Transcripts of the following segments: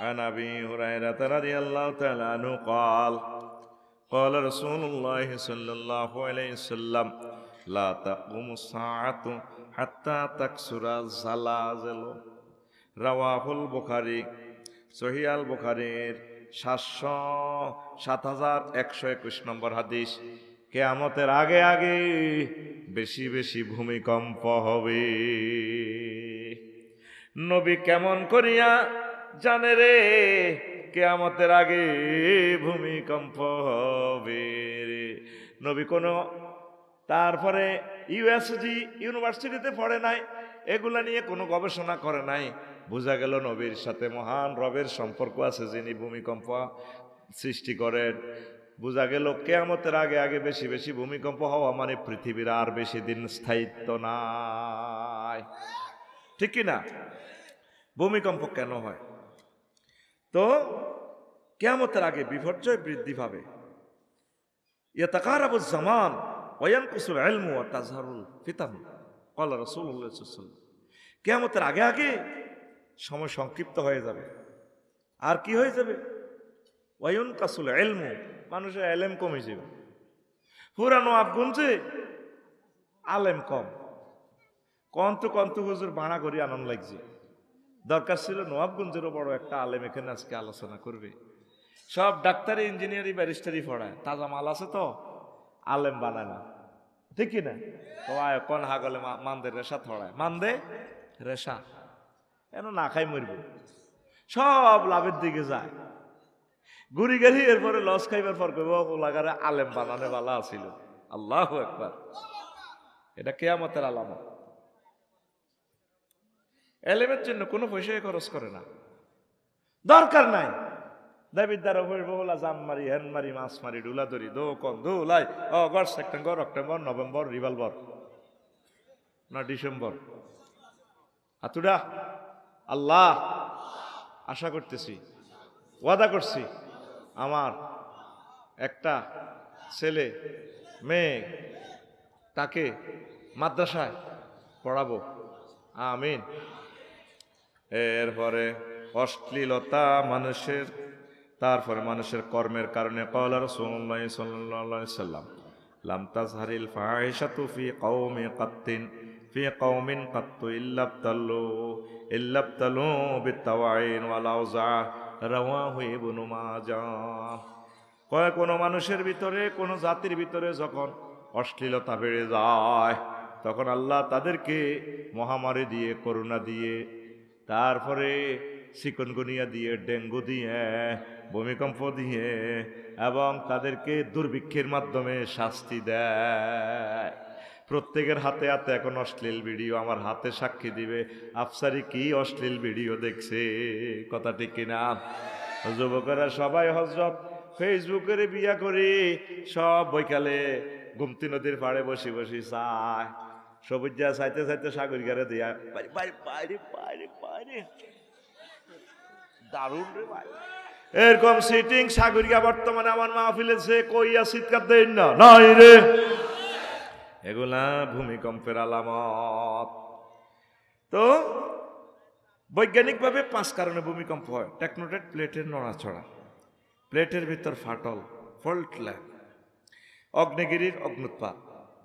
عن أبي هريرة رضي الله تعالى عنه قال قال رسول الله صلى الله عليه وسلم لا تقوم الساعة حتى تكسر الزلازل رواه البخاري সহিহ আল বুখারীর ৭,৭১২১ নম্বর হাদিস। কিয়ামতের আগে আগে বেশি বেশি ভূমিকম্প হবে। নবী কেমন করিয়া জানে রে কিয়ামতের আগে ভূমিকম্প হবে রে? নবী কোনো তারপরে ইউনিভার্সিটিতে পড়ে নাই, এগুলা নিয়ে কোনো গবেষণা করে নাই। বোঝা গেল নবীর সাথে মহান রবের সম্পর্ক আছে, যিনি ভূমিকম্প সৃষ্টি করেন। বোঝা গেল কিয়ামতের আগে আগে বেশি বেশি ভূমিকম্প হওয়া মানে পৃথিবীর আর বেশি দিন স্থায়িত্ব নাই, ঠিক কি না? ভূমিকম্প কেন হয়? তো কিয়ামতের আগে বিপর্যয় বৃদ্ধি পাবে। ইয়াতাকারাবুজ জামান ওয়া ইয়ানকুসুল ইলমু ওয়া তাজহারুল ফিতান ক্বালা রাসূলুল্লাহ সাল্লাল্লাহু আলাইহি ওয়াসাল্লাম। কিয়ামতের আগে আগে সময় সংক্ষিপ্ত হয়ে যাবে। আর কি হয়ে যাবে? ওয়া ইয়ানকুসুল ইলমু, মানুষের ইলম কমে যাবে। পুরানো আবগুনছে আলেম কম। কন্তু হুজুর বাড়া করি আনন্দ লাগছে। দরকার ছিল নবাবগঞ্জেরও বড় একটা আলেম এখানে আজকে আলোচনা করবে। সব ডাক্তারি, ইঞ্জিনিয়ারিং, ব্যারিস্টারি পড়ায়, তাজা মাল আছে তো আলেম বানায় না, ঠিক কিনা? তো কোন হাগলে মানদে রেশা থড়ায়, মানদে রেশা এন না খাই মরব, সব লাভের দিকে যায়। ঘুরি গেলি এরপরে লস খাইবার পর কইব লাগারে আলেম বানানে বালা আছিল। আল্লাহু আকবার। এটা কিয়ামতের আলামত। এলেমের জন্য কোনো পয়সায় খরচ করে না, দরকার নাই। দেবিদ্দার বলা জাম মারি, হেন মারি, মাছ মারি, ডুলা ধরি, দো কন দোলাই August, September, October, November, revolver না ডিসেম্বর। আতুডা আল্লাহ আশা করতেছি, ওয়াদা করছি, আমার একটা ছেলে মেয়ে তাকে মাদ্রাসায় পড়াবো, আমিন। এরপরে অশ্লীলতা মানুষের, তারপরে মানুষের কর্মের কারণে ক্বালা রাসূলুল্লাহ সাল্লাল্লাহু আলাইহি ওয়াসাল্লাম লাম তাজহারিল ফাহিশাতু ফি কওমিন কাত্তু ইল্লাবতালু বিত্তাওয়াইন ওয়াল আওজা রাওয়াহু ইবনু মাজাহ। কয় কোন মানুষের ভিতরে, কোন জাতির ভিতরে যখন অশ্লীলতা বেড়ে যায় তখন আল্লাহ তাদেরকে মহামারী দিয়ে, করোনা দিয়ে, তারপরে চিকনগুনিয়া দিয়ে, ডেঙ্গু দিয়ে, ভূমিকম্প দিয়ে এবং তাদেরকে দুর্ভিক্ষের মাধ্যমে শাস্তি দেয়। প্রত্যেকের হাতে হাতে এখন অশ্লীল ভিডিও, আমার হাতে সাক্ষী দিবে আফসারি কি অশ্লীল ভিডিও দেখছে, কথা ঠিক কিনা? যুবকেরা সবাই হযরত ফেসবুকের বিয়া করি, সব বৈকালে গুমতি নদীর পাড়ে বসে বসে চায়, সবুজ যা চাইতে চাইতে সাগর গারে দিয়া দারুণ রে ভাই। এরকম সিটিং সাগরিয়া বর্তমানে আমার মাহফিলে সে কইয়া চিৎকার দেন না, নাই রে, এগুলা ভূমিকম্পের আলামত। তো বৈজ্ঞানিকভাবে 5 কারণে ভূমিকম্প হয়। টেকটোনিক প্লেটের নড়াচড়া, প্লেটের ভিতর ফাটল, ফল্ট লাইন, অগ্নেয়গিরির অগ্নুৎপাত,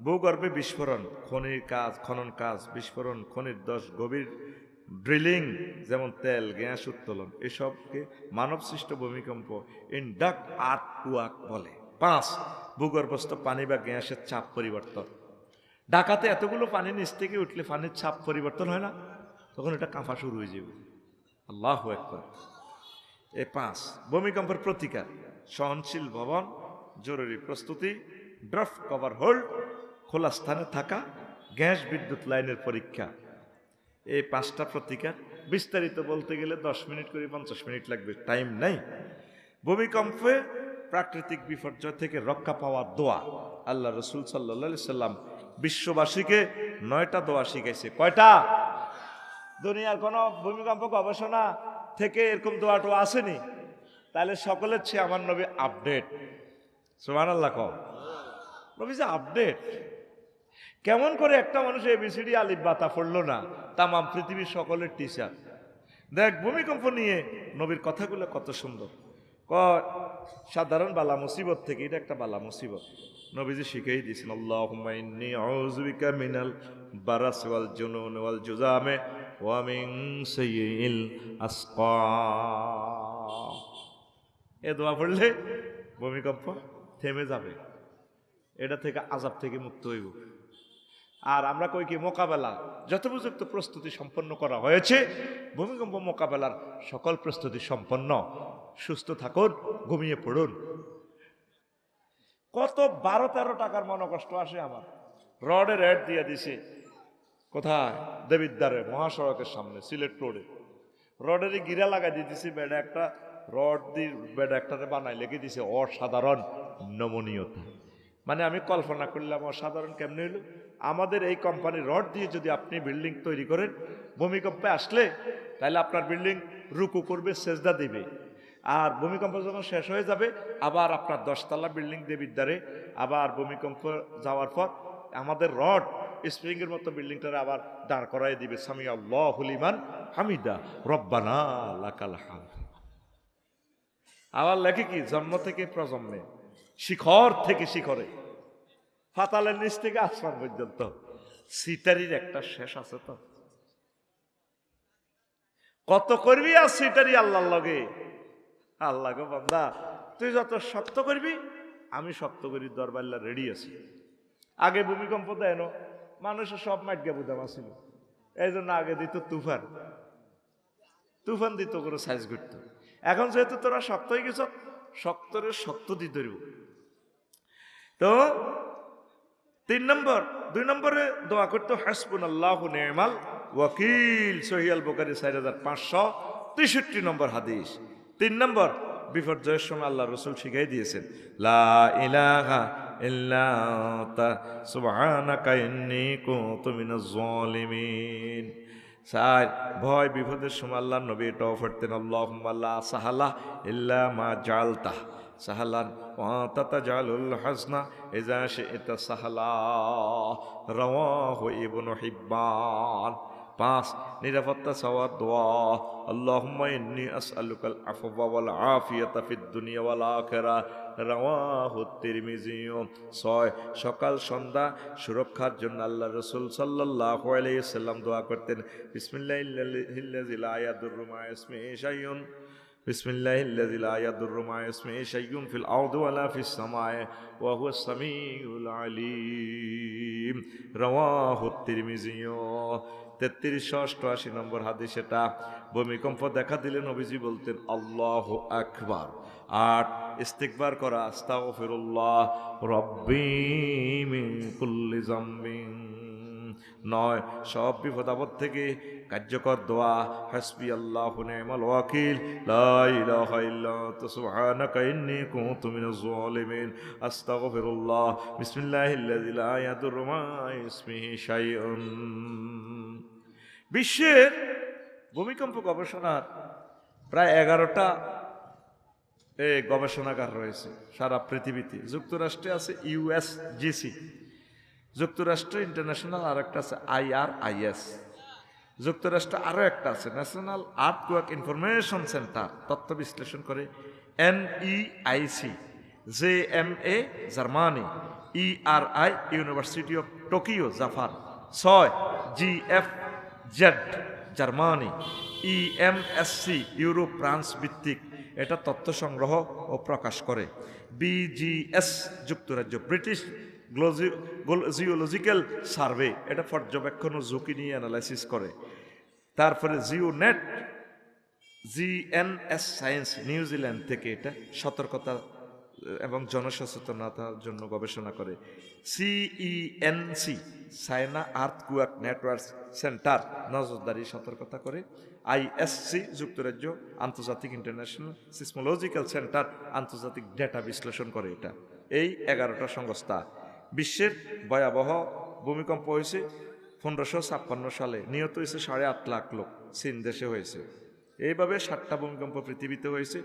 ভূগর্ভে বিস্ফোরণ, খনন কাজ, বিস্ফোরণ, খনির দশ, গভীর ড্রিলিং যেমন তেল গ্যাস উত্তোলন, এসবকে মানব সৃষ্ট ভূমিকম্প ইনডাক্ট আর্থকোয়াক বলে। 5 ভূগর্ভস্থ পানি বা গ্যাসের চাপ পরিবর্তন। ঢাকাতে এতগুলো পানি নিচ থেকে উঠলে পানির চাপ পরিবর্তন হয় না, তখন এটা কাঁপা শুরু হয়ে যাবে। আল্লাহু আকবার। এই 5 ভূমিকম্পের প্রতিকার: সহনশীল ভবন, জরুরি প্রস্তুতি, ড্রাফট কভার হোল্ড, খোলা স্থানে থাকা, গ্যাস বিদ্যুৎ লাইনের পরীক্ষা। এই 5টা প্রতিকার বিস্তারিত বলতে গেলে 10 মিনিট করে 50 মিনিট লাগবে, টাইম নাই। ভূমিকম্পে প্রাকৃতিক বিপর্যয় থেকে রক্ষা পাওয়ার দোয়া। আল্লাহ রাসূল সাল্লাল্লাহু আলাইহি সাল্লাম বিশ্ববাসীকে 9টা দোয়া শিখাইছে। কয়টা? দুনিয়ার কোন ভূমিকম্প গবেষণা থেকে এরকম দোয়াটা আসেনি। তাহলে সকলের চেয়ে আমার নবী আপডেট। সুবহানাল্লাহ কও। নবী যে আপডেট। কেমন করে একটা মানুষ এবিসিডি আলিফ বাতা পড়লো না, তামাম পৃথিবীর সকলের টিচার। দেখ ভূমিকম্প নিয়ে নবীর কথাগুলো কত সুন্দর। সাধারণ বালা মুসিবত থেকে এটা একটা বালা মুসিবত নবীজি শিখেই দিয়েছেন, আল্লাহুম্মা ইন্নী আউযু বিকা মিনাল বারাস ওয়াল জুনুন ওয়াল জুযামে ওয়া মিন সাইয়্যিল আসকাম। এ দোয়া পড়লে ভূমিকম্প থেমে যাবে, এটা থেকে আযাব থেকে মুক্ত হইব। আর আমরা কই কি মোকাবেলা যথোপযুক্ত প্রস্তুতি সম্পন্ন করা হয়েছে, ভূমিকম্প মোকাবেলার সকল প্রস্তুতি সম্পন্ন। সুস্থ থাকুন, ঘুমিয়ে পড়ুন। কত 12-13 টাকার মনোকষ্ট আসে আমার। রডের অ্যাড দিয়ে দিছে কোথায়, দেবিদ্বারে মহাসড়কের সামনে সিলেট রোডে। রডেরই গিরা লাগাই দিয়ে দিছে, বেডা একটা রড দিয়ে বেডা একটাতে বানাই লেগে দিছে অসাধারণ নমনীয়তা। মানে আমি কল্পনা করলাম অসাধারণ কেমনে হইল। আমাদের এই কোম্পানির রড দিয়ে যদি আপনি বিল্ডিং তৈরি করেন, ভূমিকম্পে আসলে তাহলে আপনার বিল্ডিং রুকু করবে, সেজদা দিবে। আর ভূমিকম্প যখন শেষ হয়ে যাবে, আবার আপনার 10 তলা বিল্ডিং দেবিদ্বারে আবার ভূমিকম্প যাওয়ার পর আমাদের রড স্প্রিংয়ের মতো বিল্ডিংটারে আবার দাঁড় করাই দিবে। সামি আল্লাহু লিমান হামিদা রব্বানা লাকাল হামদ। আবার লেখে কি, জন্ম থেকে প্রজন্মে, শিখর থেকে শিখরে, ফাতালের নিচ থেকে আসমান পর্যন্ত সিটারির একটা শেষ আছে। তো কত করবি আর সিটারি আল্লাহর লগে। আল্লাহ গো বান্দা, তুই যত শক্ত করবি আমি শক্ত করি, দরবাল্লা রেডি আছি। আগে ভূমিকম্প দেয় না, মানুষের সব মাইটকে বুঝাম আসছিল, এই জন্য আগে দিত তুফান। তুফান দিত করে সাইজ করতো। এখন যেহেতু তোরা শক্ত হয়ে গেছ, শক্তরে শক্ত দিতে ধরব। তো 2 নম্বরে দোয়া করতো হাসবুনাল্লাহু নি'মাল ওয়াকিল, সহিহ আল বুখারী 4563 নম্বর হাদিস। 3 নম্বর, বিপর্যয়ের সময় আল্লাহ রাসূল শিখাই দিয়েছেন, লা ইলাহা ইল্লা আনতা সুবহানাকা ইন্নী কুনতু মিনাজ জালিমিন। 4, ভয় বিপদের সময় আল্লাহ নবী এটাও পড়তেন, আল্লাহুম্মা লা সাহালা ইল্লা মা জাআলতা সাহালান ওয়া তাতাজালুল হাসনা ইযা শি'তা সাহালা, রাওয়াহু ইবনু হিব্বান। 5, নিরাপত্তা চাওয়ার দোয়া, আল্লাহুম্মা ইন্নী আসআলুকাল আফওয়া ওয়াল আফিয়াতা ফিদ দুনিয়া ওয়াল আখিরাহ, রাওয়াহু তিরমিজি। 6, সকাল সন্ধ্যা সুরক্ষার জন্য আল্লাহ রাসূল সাল্লাল্লাহু আলাইহি ওয়াসাল্লাম দোয়া করতেন, বিসমিল্লাহিল্লাযী লা ইয়াদুররু মা ইসমিহি শাইউন, বিসমিল্লাহিল্লাযী লা ইয়াদুররু মা ইসমিহি শাইউন ফিল আরদি ওয়ালা ফিস সামাই ওয়া হুয়াস সামিউল আলীম, রাওয়াহু তিরমিজি। 3388 নম্বর হাদিস এটা। ভূমিকম্প দেখা দিলে নবীজি বলতেন আল্লাহু আকবার। 8, ইস্তিগফার করা, আস্তাগফিরুল্লাহ রাব্বি মিন কুল্লি যামবিন। 9, সব বিপদ আপদ থেকে কার্যকর দোয়া, হাসবি আল্লাহু নি'মাল ওয়াকিল, লা ইলাহা ইল্লা আনতা সুবহানাকা ইন্নী কুনতু মিনাজ জালিমিন, আস্তাগফিরুল্লাহ, বিসমিল্লাহিল্লাযী লা ইয়াদুররু মা ইসমিহি শাইউন। বিশ্বের ভূমিকম্প গবেষণার প্রায় 11টা গবেষণাগার রয়েছে সারা পৃথিবীতে। যুক্তরাষ্ট্রে আছে ইউএসজিসি, যুক্তরাষ্ট্র ইন্টারন্যাশনাল, আর একটা আছে IRIS। যুক্তরাষ্ট্রে আরও একটা আছে ন্যাশনাল আর্থকোয়েক ইনফরমেশন সেন্টার, তথ্য বিশ্লেষণ করে NEIC। JMA Germany, ERI university of Tokyo Japan. 6, GFZ Germany, EMSC Europe France ভিত্তিক, এটা তথ্য সংগ্রহ ও প্রকাশ করে। BGS যুক্তরাজ্য, ব্রিটিশ জিওলজিক্যাল সার্ভে, এটা পর্যবেক্ষণ ও ঝুঁকি নিয়ে অ্যানালাইসিস করে। তারপরে জিওনেট GNS সায়েন্স নিউজিল্যান্ড থেকে, এটা সতর্কতা এবং জনসচেতনতার জন্য গবেষণা করে। CENC China earthquake network centre নজরদারি সতর্কতা করে। ISC যুক্তরাজ্য আন্তর্জাতিক ইন্টারন্যাশনাল সিসমোলজিক্যাল সেন্টার আন্তর্জাতিক ডেটা বিশ্লেষণ করে। এটা এই 11টা সংস্থা। বিশ্বের ভয়াবহ ভূমিকম্প হয়েছে 1556 সালে, নিহত হয়েছে 8.5 লাখ লোক, চীন দেশে হয়েছে। এইভাবে 7টা ভূমিকম্প পৃথিবীতে হয়েছে।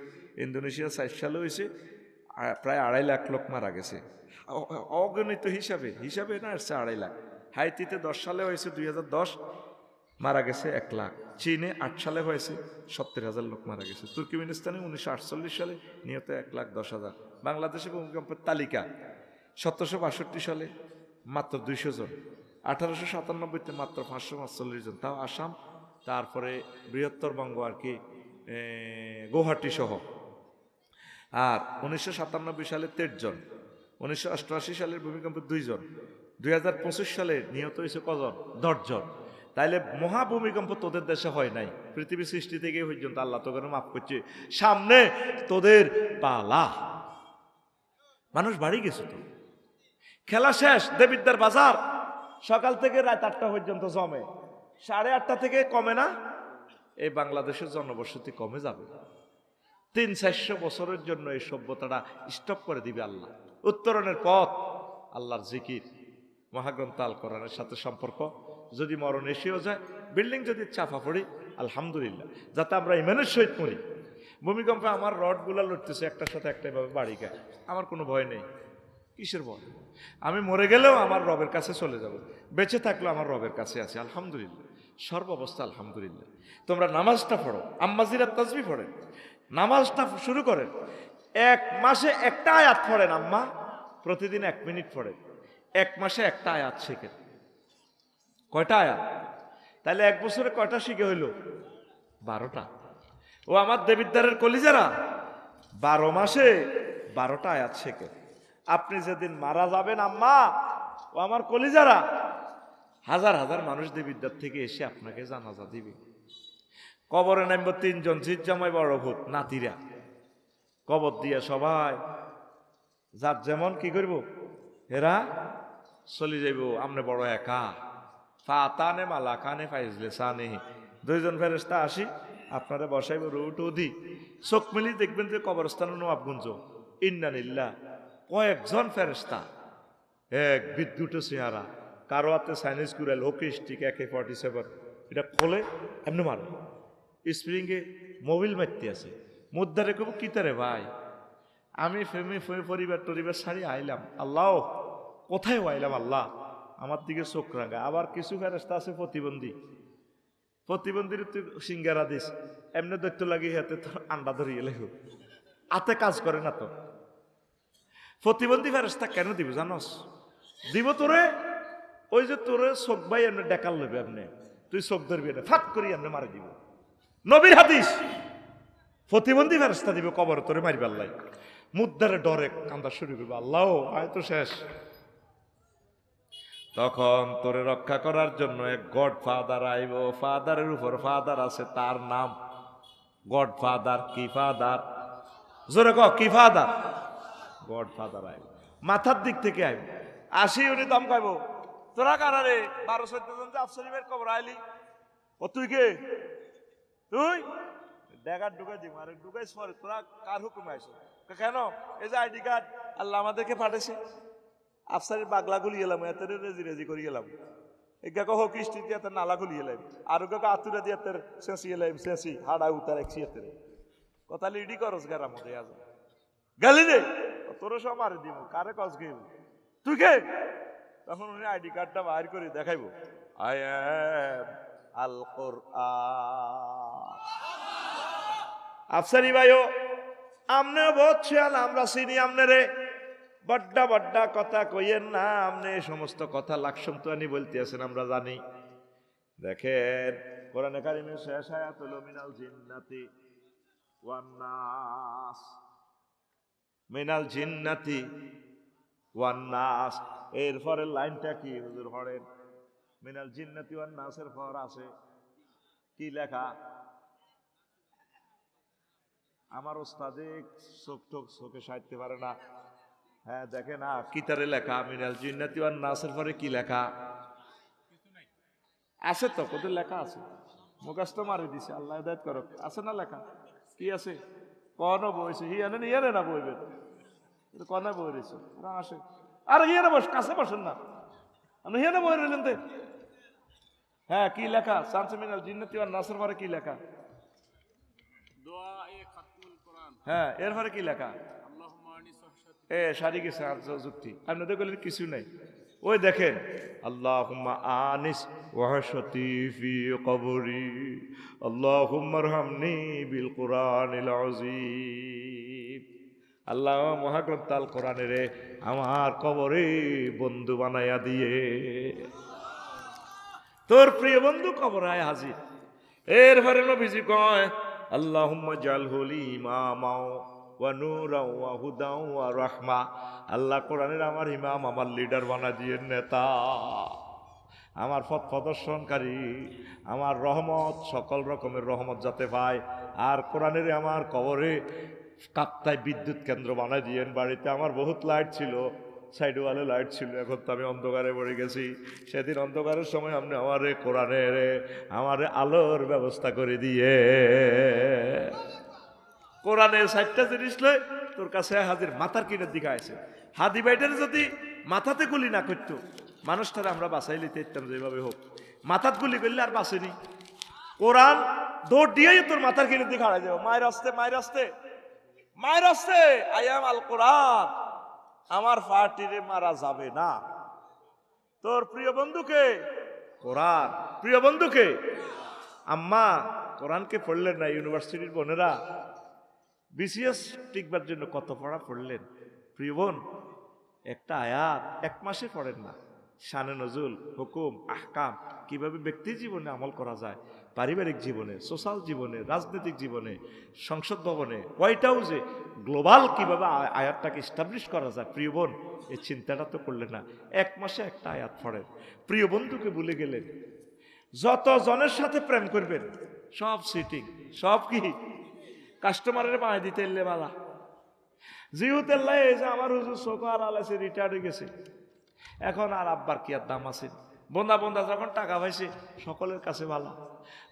ইন্দোনেশিয়া 4 সালে হয়েছে, প্রায় 2.5 লাখ লোক মারা গেছে। অগণিত হিসাবে না আসছে 2.5 লাখ। হাইতিতে 10 সালে হয়েছে 2010, মারা গেছে 1 লাখ। চীনে 8 সালে হয়েছে 70,000 লোক মারা গেছে। তুর্কমেনিস্তানে 1948 সালে নিহত 1,10,000। বাংলাদেশে ভূমিকম্পের তালিকা 1762 সালে মাত্র 200 জন, 1897-তে মাত্র 545 জন, তাও আসাম, তারপরে বৃহত্তর বঙ্গ আর কি গৌহাটি সহ। আর 1997 সালে 13 জন, 1988 সালের ভূমিকম্পে 2 জন, 2025 সালে নিহত হয়েছে কজন? 10 জন। তাইলে মহাভূমিকম্প তোদের দেশে হয় নাই, পৃথিবী সৃষ্টি থেকে পর্যন্ত আল্লাহ তোকে মাফ করছে, সামনে তোদের পালা। মানুষ বাড়ি গেছে তো, খেলা শেষ, দেবিদ্যার বাজার সকাল থেকে রাত 8টা পর্যন্ত জমে, 8:30 থেকে কমে না। এই বাংলাদেশের জনবসতি কমে যাবে, 300-400 বছরের জন্য এই সভ্যতাটা স্টপ করে দিবে আল্লাহ। উত্তরণের পথ আল্লাহর জিকির, মহাগ্রন্থ আল কোরআনের সাথে সম্পর্ক। যদি মরণ এসেও যায়, বিল্ডিং যদি চাপা পড়ি, আলহামদুলিল্লাহ, যাতে আমরা ইমানের সহিত মরি। ভূমিকম্পে আমার রডগুলা লড়তেছে একটার সাথে একটা এভাবে বাড়ি গায়, আমার কোনো ভয় নেই। কিসের ভয়? আমি মরে গেলেও আমার রবের কাছে চলে যাব, বেঁচে থাকলেও আমার রবের কাছে আছে, আলহামদুলিল্লাহ, সর্বাবস্থা আলহামদুলিল্লাহ। তোমরা নামাজটা পড়ো, আম্মাজিরা তাসবিহ পড়েন, নামাজটা শুরু করেন, 1 মাসে একটা আয়াত পড়েন আম্মা, প্রতিদিন 1 মিনিট পড়েন, 1 মাসে একটা আয়াত শেখেন। কয়টা আয়াত? তাহলে 1 বছরে কয়টা শিখে হইল? 12টা। ও আমার দেবিদ্বারের কলিজারা, 12 মাসে 12টা আয়াত শেখেন। আপনি যেদিন মারা যাবেন আম্মা, ও আমার কলিজারা, হাজার হাজার মানুষ দেবিদ্বার থেকে এসে আপনাকে জানাজা দিবে। কবরে নামব 3 জন, জিত জামাই বড় ভূত নাতিরা, কবর দিয়া সবাই যার যেমন কি করব, এরা চলে যাইব, আমনে বড় একা। ফাতানে মালাকানে ফাইজলে সানে, 2 জন ফেরেশতা আসি আপনারা বসাইব, রুট দি চোখ মিলি দেখবেন যে কবরস্থান নবাবগঞ্জ, ইন্নালিল্লাহ, কয়েকজন ফেরেশতা, এক বিদ্যুৎ চেহারা, কারো হাতে সাইনিজ কুড়াল, হোকি স্টিক, AK-47, এটা খোলে এমনি মারে, স্প্রিংয়ে মোবিল মারতে আছে, মুদ্দারে কব কি তারে ভাই, আমি পরিবার টরিবার ছাড়ি আইলাম, আল্লাহ কোথায় আইলাম, আল্লাহ আমার দিকে চোখ রাঙা। আবার কিছু ফেরেশতা আছে প্রতিবন্ধী, প্রতিবন্ধীর তুই সিঙ্গারা দিস, এমনি দৈত্য লাগিয়ে হাতে আন্ডা ধরিয়ে লেখো, হাতে কাজ করে না তো। প্রতিবন্ধী ফেরেশতা কেন দিব জানস? দিব তোরে, ওই যে তোরে চোখ ভাই এমনি ডেকাল নেবে, এমনি তুই চোখ ধরবি না, ফাট করি এমনি মারি দিব। নবীর হাদিস, প্রতিবন্ধী ফেরেশতা দিব কবর তোরে মারিবার লাই, মুদ্দারে ডরে কান্দা শুরু করবে, আল্লাহ আয় তো শেষ। তখন তোরে রক্ষা করার জন্য এক গড ফাদার আইব, ফাদারের উপর ফাদার আছে, তার নাম গড ফাদার। কি ফাদার? জোরে ক, কি ফাদার? গড ফাদার আইব, মাথার দিক থেকে আইব, আসি উনি দম খাইব, তোরা কারারে 12-14 জন যে আফসরিমের কবর আইলি, ও তুই কে? তুই ড্যাগার ঢুকাই দিব, আরে ঢুকাইছ পরে তোরা কার হুকুমে আইস? কেন? এই যে আইডি কার্ড আল্লাহ আমাদেরকে পাঠাইছে, আফসারের বাগলা গুলি গেলাম, এত রেজি রেজি করি গেলাম, এগাকে হোক স্ট্রিট দিয়ে নালা গুলি গেলাম, আর ওকে আতুরা দিয়ে শেষি গেলাম, শেষি হাড়া উতার একশি কথা লিডি করস গেরার মধ্যে আজ গালি রে, তোর সব মারি দিব, কারে কস গেল তুই কে? তখন উনি আইডি কার্ডটা বাইর করে দেখাইব, আই এম আল কোরআন। আফসারি ভাইও আমনে বলছেন আমরা চিনি আমনে রে, বড্ডা বড্ডা কথা কইয়েন না, আমনে সমস্ত কথা লাকসন্তোয়ানি বলতে আছেন আমরা জানি। দেখেন কোরআনে কারিমের শেষ আয়াত হলো মিনাল জিন্নাতি ওয়ান নাস, মিনাল জিন্নাতি ওয়ান নাস। এরপরে লাইনটা কি হুজুর পড়েন? মিনাল জিন্নাতি ওয়ান নাসের পর আছে কি লেখা? আমার ওস্তাদে চোখে সাইতে পারে না, হ্যাঁ দেখে না কিতারে লেখা মিনাল জিন্নাতি ওয়ান নাসের পরে কি লেখা আছে? তো কোথায় লেখা আছে? মুখস্থ মারি দিছে, আল্লাহ হিদায়াত করুক। আছে না লেখা? কি আছে? কন বইছে হিয়ানে ইয়ানে না বইবে, কনে বই রয়েছে ওরা আসে, আর হিয়ানে বস, কাছে বসেন না, আপনি হিয়ানে বই রইলেন তো। হ্যাঁ কি লেখা? সানসে মিনাল জিন্নাতি ওয়ান নাসের পরে কি লেখা? হ্যাঁ এরপরে কি লেখা? এ সারি গেছে আর যুক্তি আপনাদের বললেন কিছু নাই। ওই দেখেন আল্লাহুম্মা আনিস وحشتي في قبري اللهم ارحمني بالقرآن العظيم আল্লাহ মহাগ্রন্থ আল কোরআনের আমার কবরে বন্ধু বানাইয়া দিয়ে তোর প্রিয় বন্ধু কবরায় হাজির। এরপরে নবীজি কয় আল্লাহুম্মা জালহু লি ইমামাও ওয়া নূরাও ওয়া হুদাও ওয়া রাহমা। আল্লাহ কোরআনের আমার ইমাম, আমার লিডার বানা দিয়ে নেতা, আমার পথ প্রদর্শনকারী, আমার রহমত, সকল রকমের রহমত যাতে পায়। আর কোরআনের আমার কবরে কাপ্তায় বিদ্যুৎ কেন্দ্র বানাই দিয়েন। বাড়িতে আমার বহুত লাইট ছিল, সাইড ওয়ালে লাইট ছিল, এখন তো আমি অন্ধকারে পড়ে গেছি। সেদিন অন্ধকারের সময় আপনি আমার কোরআনের আমার আলোর ব্যবস্থা করে দিয়ে কোরআনের 60টা জিনিস লয় তোর কাছে হাজির। মাথার কিনের দিকে আছে হাদি বাইটার যদি মাথাতে গুলি না করতো মানুষটারে আমরা বাঁচাই লিতে ইতাম যেভাবে হোক। মাথাত গুলি করলে আর বাঁচেনি। কোরআন দৌড় দিয়েই তোর মাথার কিনের দিকে হারাই যাবো। মায়ের আসতে মায়ের আসতে মায়ের আসতে আয়াম আল কোরআন, আমার পার্টিরে মারা যাবে না। তোর প্রিয় বন্ধুকে কোরআন, প্রিয় বন্ধুকে আম্মা কোরআনকে পড়লেন না। ইউনিভার্সিটির বোনেরা বিসিএস টিকবার জন্য কত পড়া পড়লেন। প্রিয় বোন, একটা আয়াত এক মাসে পড়েন না। শানে নজুল, হুকুম, আহকাম, কিভাবে ব্যক্তি জীবনে আমল করা যায়, পারিবারিক জীবনে, সোশ্যাল জীবনে, রাজনৈতিক জীবনে, সংসদ ভবনে, হোয়াইট হাউসে, গ্লোবাল কিভাবে আয়াতটাকে এস্টাবলিশ করা যায়। প্রিয় বোন, এই চিন্তাটা তো করলেন না। এক মাসে একটা আয়াত পড়েন। প্রিয় বন্ধুকে ভুলে গেলেন। যত জনের সাথে প্রেম করবেন সব সিটিং, সব কি কাস্টমারের পায়ে দিতে এলে বালা জিহুতেল্লাই এই যে আমার হুজুর সোকার আলাসে রিটায়ার্ড হয়ে গেছে, এখন আর আব্বার কি আর দাম আছে। বন্ধা বন্ধা যখন টাকা পাইছে সকলের কাছে ভালো।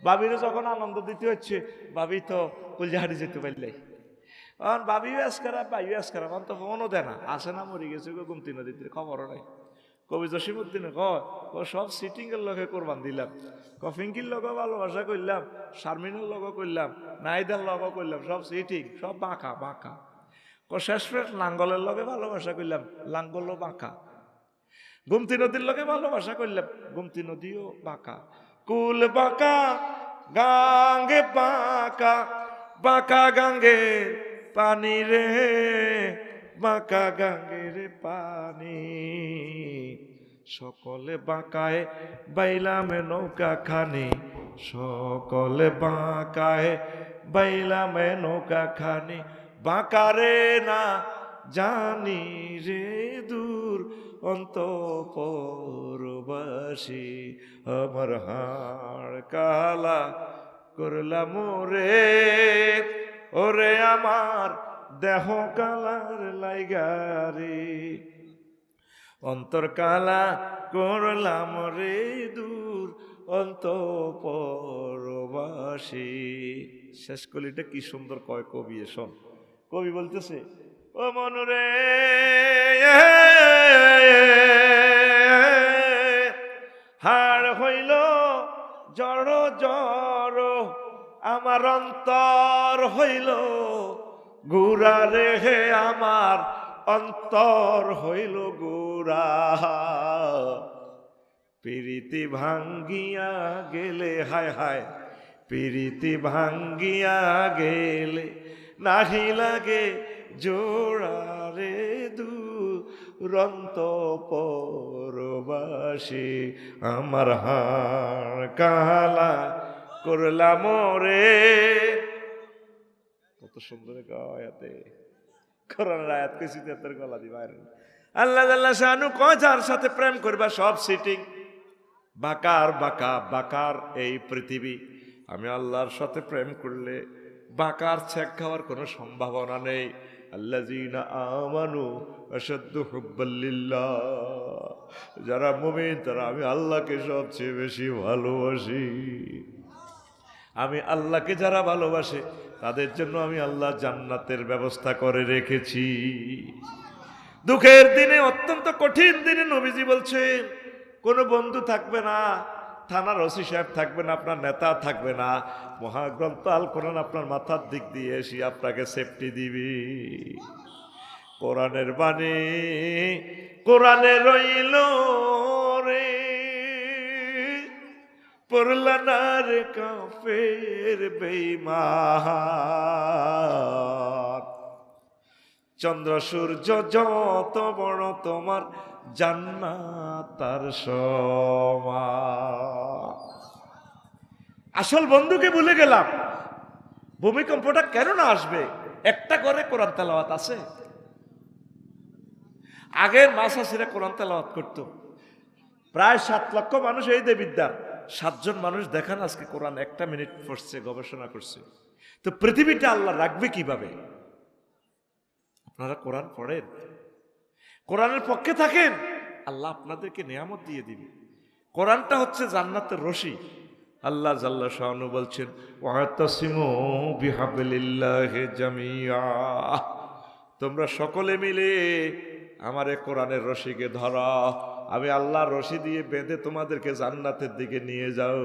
বাবিরে যখন আনন্দ দিতে হচ্ছে, বাবি তো কুলজাহারি যেতে পারলে এখন বাবি ইউএস খারাপ বা ইউএস খারাপ, অন্ত ফোনও দেয় না, আসে না, মরে গেছে গুমতি নদীতে, খবরও নাই। কবি জসিমুদ্দিনে কয় সব সিটিং এর লগে কোরবান দিলাম, ফিঙ্কির লগে ভালোবাসা করলাম, শারমিনের লগে করলাম, নাইদার লগে করলাম, সব সিটিং, সব বাঁকা বাঁকা। শেষ ফ্রেন্ড লাঙ্গলের লগে ভালোবাসা করলাম, লাঙ্গলও বাঁকা। গুমতি নদীর লগে ভালোবাসা করলাম, গুমতি নদীও বাঁকা। কুল বাঁকা গাঙ্গে বাঁকা, বাঁকা গাঙ্গে পানি রে, বাঁকা গাঙ্গের পানি। সকলে বাঁকায় বাইলাম নৌকা খানি, সকলে বাঁকায় বাইলাম নৌকা খানি। বাঁকারে না জানি রে দূর অন্তঃপুরবাসী, আমার হাড় কালা করলাম রে, ওরে আমার দেহ কালার লাইগারে, অন্তর কালা করলাম রে দূর অন্তঃপুরবাসী। শেষ কলিটা কি সুন্দর কয় কবি, শোন। কবি বলতেছে ও মনুরে হাড় হইল জড় জড়, আমার অন্তর হইল গুড়া রে, আমার অন্তর হইল গুড়া। প্রীতি ভাঙ্গিয়া গেলে, হায় হায় প্রীতি ভাঙ্গিয়া গেলে নাহি লাগে জোড়া রে দুরন্তঃপুরবাসী, আমার হাড় কালা করলাম রে। কত সুন্দর গায়াতে কোরআনের আয়াত কইছি তোর গলা দি বাইরে। আল্লাহ আল্লাহ শানু কয় যার সাথে প্রেম করবা সব সিটিং বাকার বাঁকা, বাকার এই পৃথিবী। আমি আল্লাহর সাথে প্রেম করলে বাকার ছেক খাওয়ার কোনো সম্ভাবনা নেই। আল্লাযীনা আমানু আশাদ্দু হুব্বাল লিল্লাহ, যারা মুমিন তারা আমি আল্লাহকে সবচেয়ে বেশি ভালোবাসি। আমি আল্লাহকে যারা ভালোবাসে তাদের জন্য আমি আল্লাহ জান্নাতের ব্যবস্থা করে রেখেছি। দুঃখের দিনে, অত্যন্ত কঠিন দিনে নবীজি বলছেন কোনো বন্ধু থাকবে না, থানার ওসি সাহেব থাকবে না, আপনার নেতা থাকবে না, মহাগ্রন্থ আল কোরআন আপনার মাথার দিক দিয়ে এসে আপনাকে সেফটি দিবি। কোরআনের বাণী কোরআনে রইল রে, পড়লা না রে কাফের বেঈমান, চন্দ্র সূর্য যত বড় তোমার জান্নাত তার সমান। আসল বন্ধুকে ভুলে গেলাম। ভূমিকম্পটা কেন না আসবে? একটা করে কোরআন তেলাওয়াত আছে। আগের মাসাসিরা কোরআন তেলাওয়াত করত। প্রায় 7 লক্ষ মানুষ এই দেবিদ্যার 7 জন মানুষ দেখান আজকে কোরআন 1 মিনিট পড়ছে, গবেষণা করছে। তো পৃথিবীটা আল্লাহ রাখবে কিভাবে? আপনারা কোরআন পড়েন, কোরআনের পক্ষে থাকেন, আল্লাহ আপনাদেরকে নিয়ামত দিয়ে দিবে। কোরআনটা হচ্ছে জান্নাতের রশি। আল্লাহ জাল্লা শানু বলছেন, ওয়াতাসিমু বিহাবলিল্লাহি জামিয়া, তোমরা সকলে মিলে আমার এই কোরআনের রশিকে ধরা, আমি আল্লাহ রশি দিয়ে বেঁধে তোমাদেরকে জান্নাতের দিকে নিয়ে যাও।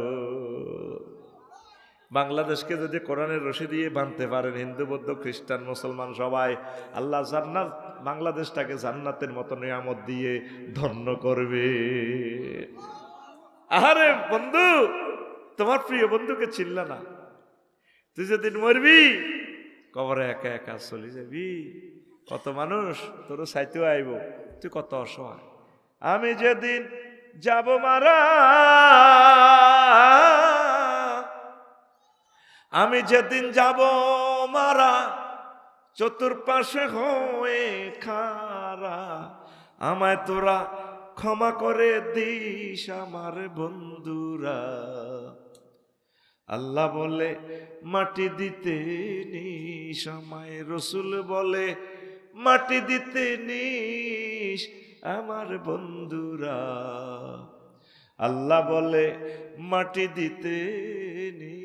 বাংলাদেশকে যদি কোরআনের রশি দিয়ে বাঁধতে পারেন, হিন্দু বৌদ্ধ খ্রিস্টান মুসলমান সবাই, আল্লাহ জান্নাত বাংলাদেশটাকে জান্নাতের মতো নিয়ামত দিয়ে ধন্য করবে। আরে বন্ধু, তোমার প্রিয় বন্ধুকে চিনলা না, তুই যেদিন মরবি কবরে একা একা চলে যাবি। কত মানুষ তোর সাইতেও আইব, তুই কত অসহায়। আমি যেদিন যাব মারা, আমি যেদিন যাব মারা, চতুর্পাশে হয়ে খারা, আমায় তোরা ক্ষমা করে দিস আমার বন্ধুরা। আল্লাহ বলে মাটি দিতে নিস আমায়, রসুল বলে মাটি দিতে নিস আমার বন্ধুরা। আল্লাহ বলে মাটি দিতে নিস।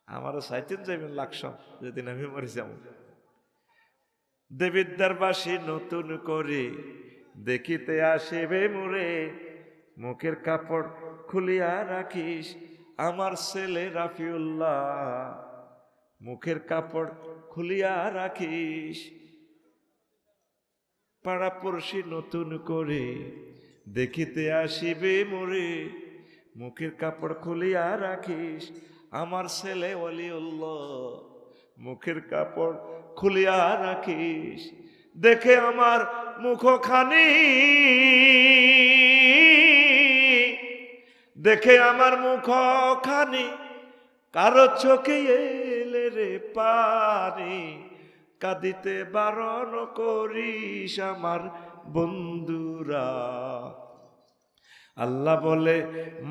আমারও সাইতেন যাইবেন লাকসম যেদিন আমি মরে যাব। দেবিদ্যারবাসী নতুন করে দেখিতে আসিবে মোরে, মুখের কাপড় খুলিয়া রাখিস আমার ছেলে রাফিউল্লাহ, মুখের কাপড় খুলিয়া রাখিস। পাড়াপড়শি নতুন করে দেখিতে আসিবে মোরে, মুখের কাপড় খুলিয়া রাখিস আমার ছেলে ওয়ালিউল্লাহ, মুখের কাপড় খুলিয়া রাখিস। দেখে আমার মুখখানি, দেখে আমার মুখখানি, কারো চোখে এলে রে পানি, কাঁদিতে বারণ করিস আমার বন্ধুরা। আল্লাহ বলে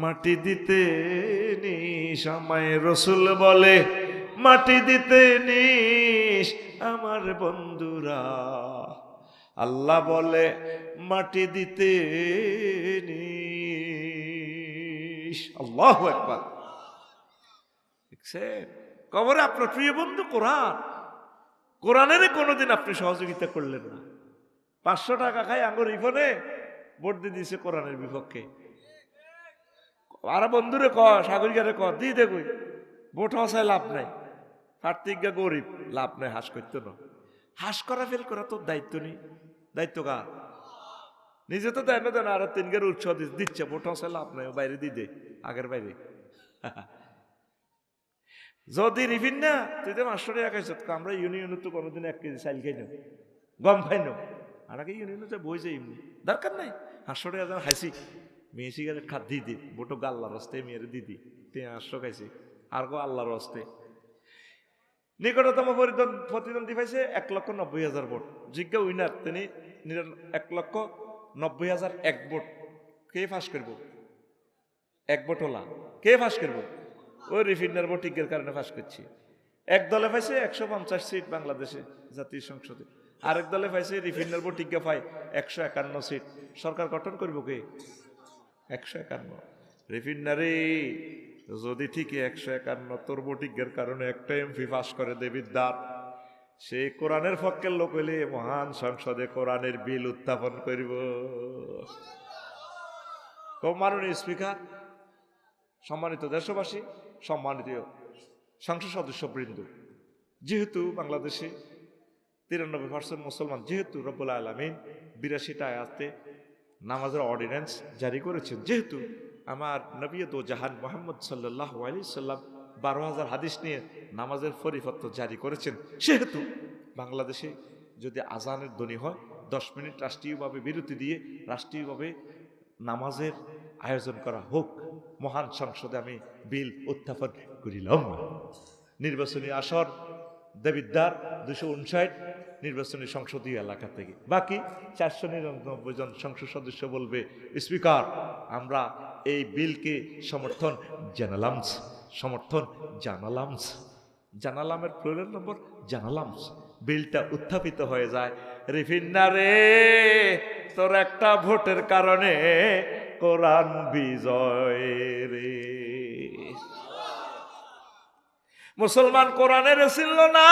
মাটি দিতে নিস আমায়, রসুল বলে মাটি দিতে নিস আমার বন্ধুরা। আল্লাহ বলে মাটি দিতে নিস। আল্লাহু আকবার। দেখছেন, কবরে আপনার প্রিয় বন্ধু কোরআন। কোরআনের কোনোদিন আপনি সহযোগিতা করলেন না। 500 টাকা খাই আঙ্গুর রিফনে ভোট দিয়ে দিয়েছে কোরআনের বিপক্ষে। আর বন্ধুরে ক, সাগরিকারে ক, দিয়ে দেখুই ভোট হসায় লাভ নাই, পার্থিকা গরিব, লাভ নাই, হাস করতো না। হাস করা ফেল করা তোর দায়িত্ব নেই। দায়িত্ব কার? নিজে তো দেয় না, দেয় না, আর 3 গের উৎসাহ দিচ্ছে, ভোট হসায় লাভ নাই, বাইরে দিয়ে দে, আগের বাইরে। যদি রিফিন না, তুই তো 500 টাকা খাইছ, আমরা ইউনিয়নে তো কোনোদিন 1 কেজি চাল খাই না, গম খাই না, আর আগে ইউনিয়নে বই যাই, দরকার নাই। 500 টাকা যেন খাইছি, মেয়ে সিগারেট খাত দিয়ে দি, ভোটো আল্লাহর হস্তে মেয়ের দিদি, 500 খাইছি, আর গো আল্লাহর হস্তে। নিকটতম প্রতিদ্বন্দ্বী পাইছে 1,90,000 ভোট। যোগ্য উইনার তিনি 1,90,001 ভোট। কে ফাঁস করব? 1 ভোট হলা কে ফাঁস করব? ওই রিফিনার ভোটিংয়ের কারণে ফাঁস করছি। এক দলে পাইছে 150 সিট বাংলাদেশে জাতীয় সংসদে, আরেক দলে পাইছে রিফিনার ভোটিংকে পায় 151 সিট। সরকার গঠন করব কে? 151। রিফিনারে যদি ঠিকই 151 তোর ভোটিংয়ের কারণে একটা এমপি পাস করে দেবিদ্বার, সেই কোরআনের পক্ষের লোক হইলে মহান সংসদে কোরআনের বিল উত্থাপন করব। মাননীয় স্পিকার, সম্মানিত দেশবাসী, সম্মানিত সংসদ সদস্যবৃন্দ, যেহেতু বাংলাদেশে 93% মুসলমান, যেহেতু রব্বুল আলামিন 82টা আয়াতে নামাজের অর্ডিন্যান্স জারি করেছেন। যেহেতু আমার নবী দো জাহান মোহাম্মদ সাল্লাল্লাহু আলাইহি সাল্লাম 12,000 হাদিস নিয়ে নামাজের পরিপত্র জারি করেছেন, সেহেতু বাংলাদেশে যদি আজানের ধ্বনি হয় 10 মিনিট রাষ্ট্রীয়ভাবে বিরতি দিয়ে রাষ্ট্রীয়ভাবে নামাজের আয়োজন করা হোক। মহান সংসদে আমি বিল উত্থাপন করিলাম। নির্বাচনী আসর দেবিদ্বার 259 নির্বাচনী সংসদীয় এলাকা থেকে, বাকি 499 জন সংসদ সদস্য বলবে স্পিকার আমরা এই বিলকে সমর্থন জানালাম। সমর্থন জানালাম, জানালামের প্লুরাল নম্বর জানালাম। বিলটা উত্থাপিত হয়ে যায়। রিফিন্না রে, তোর একটা ভোটের কারণে কোরআন বিজয় রে। মুসলমান কোরআনের ছিল না,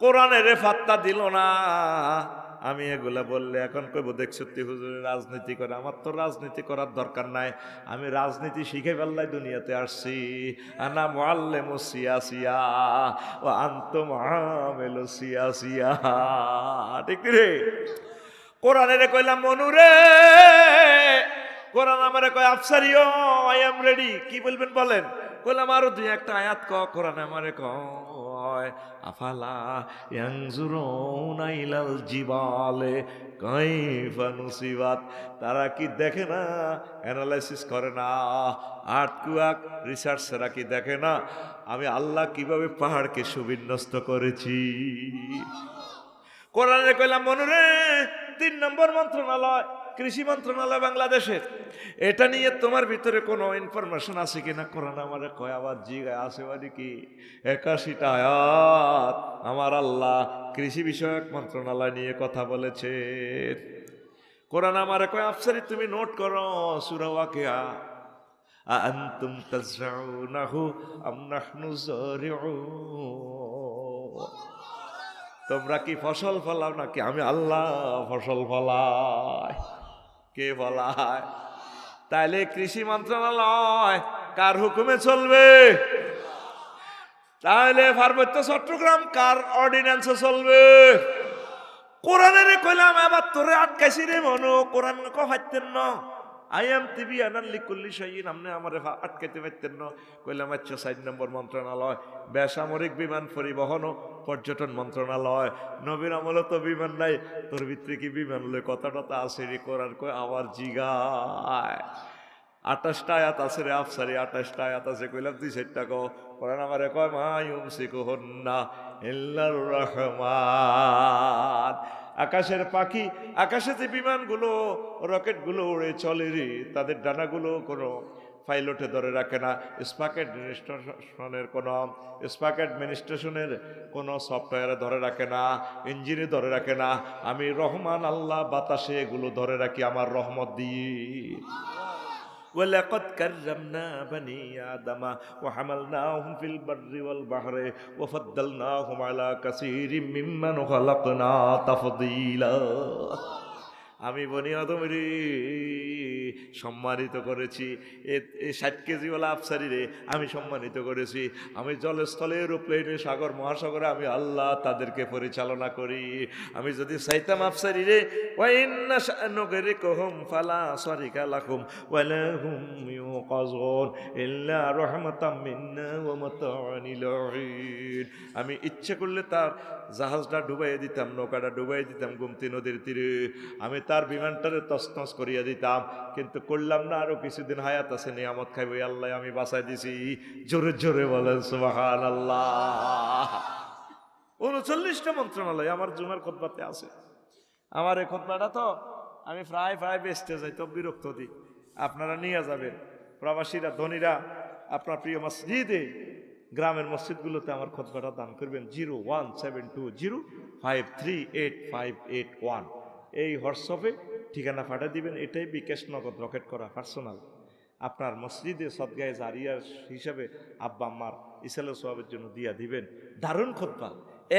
কোরআনের ফাত্তা দিল না। আমি এগুলা বললে এখন কইব দেখছো হুজুরের রাজনীতি করে। আমার তো রাজনীতি করার দরকার নাই, আমি রাজনীতি শিখে ফেললাই দুনিয়াতে আসছি। আনা মুআল্লিমু সিয়াসিয়া ও আনতুম আমিলু সিয়াসিয়া। ঠিক রে? কোরআনের কইলাম মনুরে, কোরআন আমারে কয় আফসারিও আই এম রেডি। কি বলবেন বলেন? কইলাম আরো দুই একটা আয়াত কোরআন আমারে কয় আফালা ইয়ানজুরুনা ইলাল জিবালে কাইফা নুসিবাত। তারা কি দেখে না, অ্যানালাইসিস করে না, আর্টকুয়াক রিসার্চরা কি দেখে না আমি আল্লাহ কিভাবে পাহাড়কে সুবিন্যস্ত করেছি? কোরআনে কইলাম মনুরে 3 নম্বর মন্ত্রণালয় কৃষি মন্ত্রণালয় বাংলাদেশের, এটা নিয়ে তোমার ভিতরে কোনো ইনফরমেশন আছে কিনা? কোরআন আমারে কয় আবার জিগায় আছে মানে কি 81টা আয়াত আমার আল্লাহ কৃষি বিষয়ক মন্ত্রণালয় নিয়ে কথা বলেছে। কোরআন আমারে কয় আফসারি তুমি নোট করো সূরা ওয়াকিয়া আনতুম তাজরাউনাহু আম নাহনু যারিউন। তোমরা কি ফসল ফলাও নাকি আমি আল্লাহ ফসল ফলাই? কে ফলায়? তাইলে কৃষি মন্ত্রণালয় কার হুকুমে চলবে? তাহলে পার্বত্য চট্টগ্রাম কার অর্ডিন্যান্সে চলবে? কোরআনের কইলাম আবার তোরে আটকাইছি রে মনো, কোরআন কইতেন না আই এম টিভি আনাল্লি কুল্লি শাইইন, আমনে আমারে আটকাইতে পারতেন না। কইলাম আচ্ছা 4 নম্বর মন্ত্রণালয় বেসামরিক বিমান পরিবহন ও পর্যটন মন্ত্রণালয়। নবীর আমলে তো বিমান নাই, তোর ভিতরে কি বিমান লই কথাটা তো আছে রে? কোরআন কয় আবার জিগায় 28টা আয়াত আছে রে আফসারি, 28টা আয়াত আছে। কইলাম 2-4টা কো। কোরআন আমারে কয় মা ইউমসিকুহুন্না ইল্লার রহমান। আকাশের পাখি, আকাশে যে বিমানগুলো রকেটগুলো উড়ে চলে রে, তাদের ডানাগুলো কোনো পাইলটে ধরে রাখে না, স্পাক অ্যাডমিনিস্ট্রেশনের কোনো সফটওয়্যারে ধরে রাখে না, ইঞ্জিনে ধরে রাখে না। আমি রহমান আল্লাহ বাতাসে এগুলো ধরে রাখি আমার রহমত দিয়ে। وَلَقَدْ كَرَّمْنَا بَنِي آدَمَ وَحَمَلْنَاهُمْ فِي الْبَرِّ وَالْبَحْرِ وَفَضَّلْنَاهُمْ عَلَى كَثِيرٍ مِّمَّنْ خَلَقْنَا تَفْضِيلًا। আমি বনি আদমের সম্মানিত করেছি। এই 60 কেজিওয়ালা আফসারি রে আমি সম্মানিত করেছি। আমি জলস্থলে এরোপ্লেনে সাগর মহাসাগরে আমি আল্লাহ তাদেরকে পরিচালনা করি। আমি যদি চাইতাম আফসারি রে ওয়াইন্না শানুগরিকুহুম ফালা সারিকা লাকুম ওয়ালা হুম ইউকাযুন ইল্লা রাহমাতাম মিন্না ওয়া মাতাআন ইলাহিন। আমি ইচ্ছে করলে তার জাহাজটা ডুবাইয়ে দিতাম, নৌকাটা ডুবাইয়ে দিতাম গোমতী নদীর তীরে, আমি তার বিমানটারে তছনছ করিয়া দিতাম, কিন্তু করলাম না। আরো কিছুদিন হায়াত আছে, নিয়ামত খাইব আল্লাহ আমি বাঁচাই দিছি। জোরে জোরে বলেন সুবহানাল্লাহ। 39টা মন্ত্রণালয় আমার জুমার খুতবাতে আছে। আমার এই খুতবাটা তো আমি প্রায় বেচতে যাই, তো বিরক্ত দিই। আপনারা নিয়ে যাবেন, প্রবাসীরা ধনীরা আপনার প্রিয় মসজিদে গ্রামের মসজিদগুলোতে আমার খুতবাটা দান করবেন। 01720538581 এই হোয়াটসঅ্যাপে ঠিকানা পাঠিয়ে দিবেন। এটাই বিকাশ নগদ রকেট করা পার্সোনাল। আপনার মসজিদে সদগায়ে জারিয়ার হিসাবে আব্বা আম্মার ইসালে সোয়াবের জন্য দিয়া দিবেন। দারুণ খুতবা,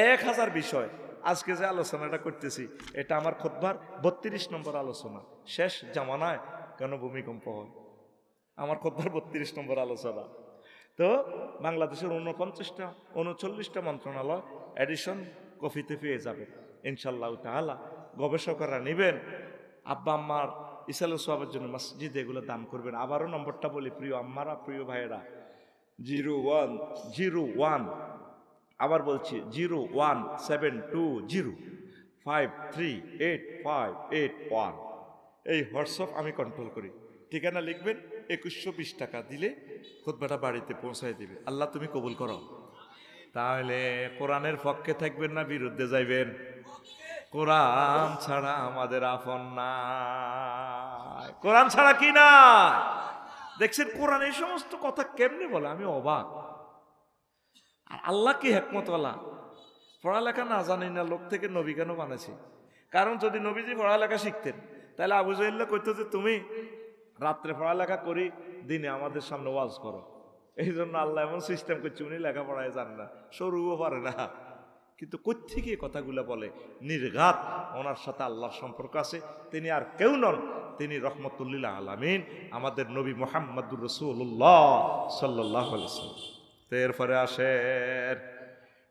1000 বিষয়। আজকে যে আলোচনাটা করতেছি এটা আমার খুতবার 32 নম্বর আলোচনা। শেষ জামানায় কেন ভূমিকম্প হয়, আমার খুতবার 32 নম্বর আলোচনা। তো বাংলাদেশের 39টা মন্ত্রণালয় এডিশন কপিতে পেয়ে যাবে ইনশাআল্লাহ তাআলা। গবেষকরা নেবেন, আব্বা আম্মার ইসাল সোয়াবের জন্য মসজিদে এগুলো দান করবেন। আবারও নম্বরটা বলি প্রিয় আম্মারা, প্রিয় ভাইয়েরা, 0101, আবার বলছি 01720538581। এই হোয়াটসঅ্যাপ আমি কন্ট্রোল করি। ঠিকানা লিখবেন, 2120 টাকা দিলে খুতবাটা বাড়িতে পৌঁছায় দিবে। আল্লাহ তুমি কবুল করো। তাহলে কোরআনের পক্ষে থাকবেন না বিরুদ্ধে যাইবেন? কোরআন ছাড়া আমাদের আপন নাই। কোরআন ছাড়া কি না দেখছেন? কোরআন এই সমস্ত কথা কেমনে বলে, আমি অবাক। আর আল্লাহ কি হিকমতওয়ালা, পড়ালেখা না জানি না লোক থেকে নবী কেন বানাইছে? কারণ যদি নবীজি পড়ালেখা শিখতেন তাহলে আবু জাহেল কইতো যে তুমি রাত্রে পড়ালেখা করি, দিনে আমাদের সামনে ওয়াজ করো। এই জন্য আল্লাহ এমন সিস্টেম করছে, উনি লেখাপড়ায় জান না, সরুও পারে না, কিন্তু কোত্থেকে কথাগুলো বলে? নির্ঘাত ওনার সাথে আল্লাহর সম্পর্ক আছে। তিনি আর কেউ নন, তিনি রহমতুল্লিল আলামিন, আমাদের নবী মুহাম্মদুর রাসূলুল্লাহ সাল্লাল্লাহু আলাইহি ওয়াসাল্লাম। তো এরপরে আসেন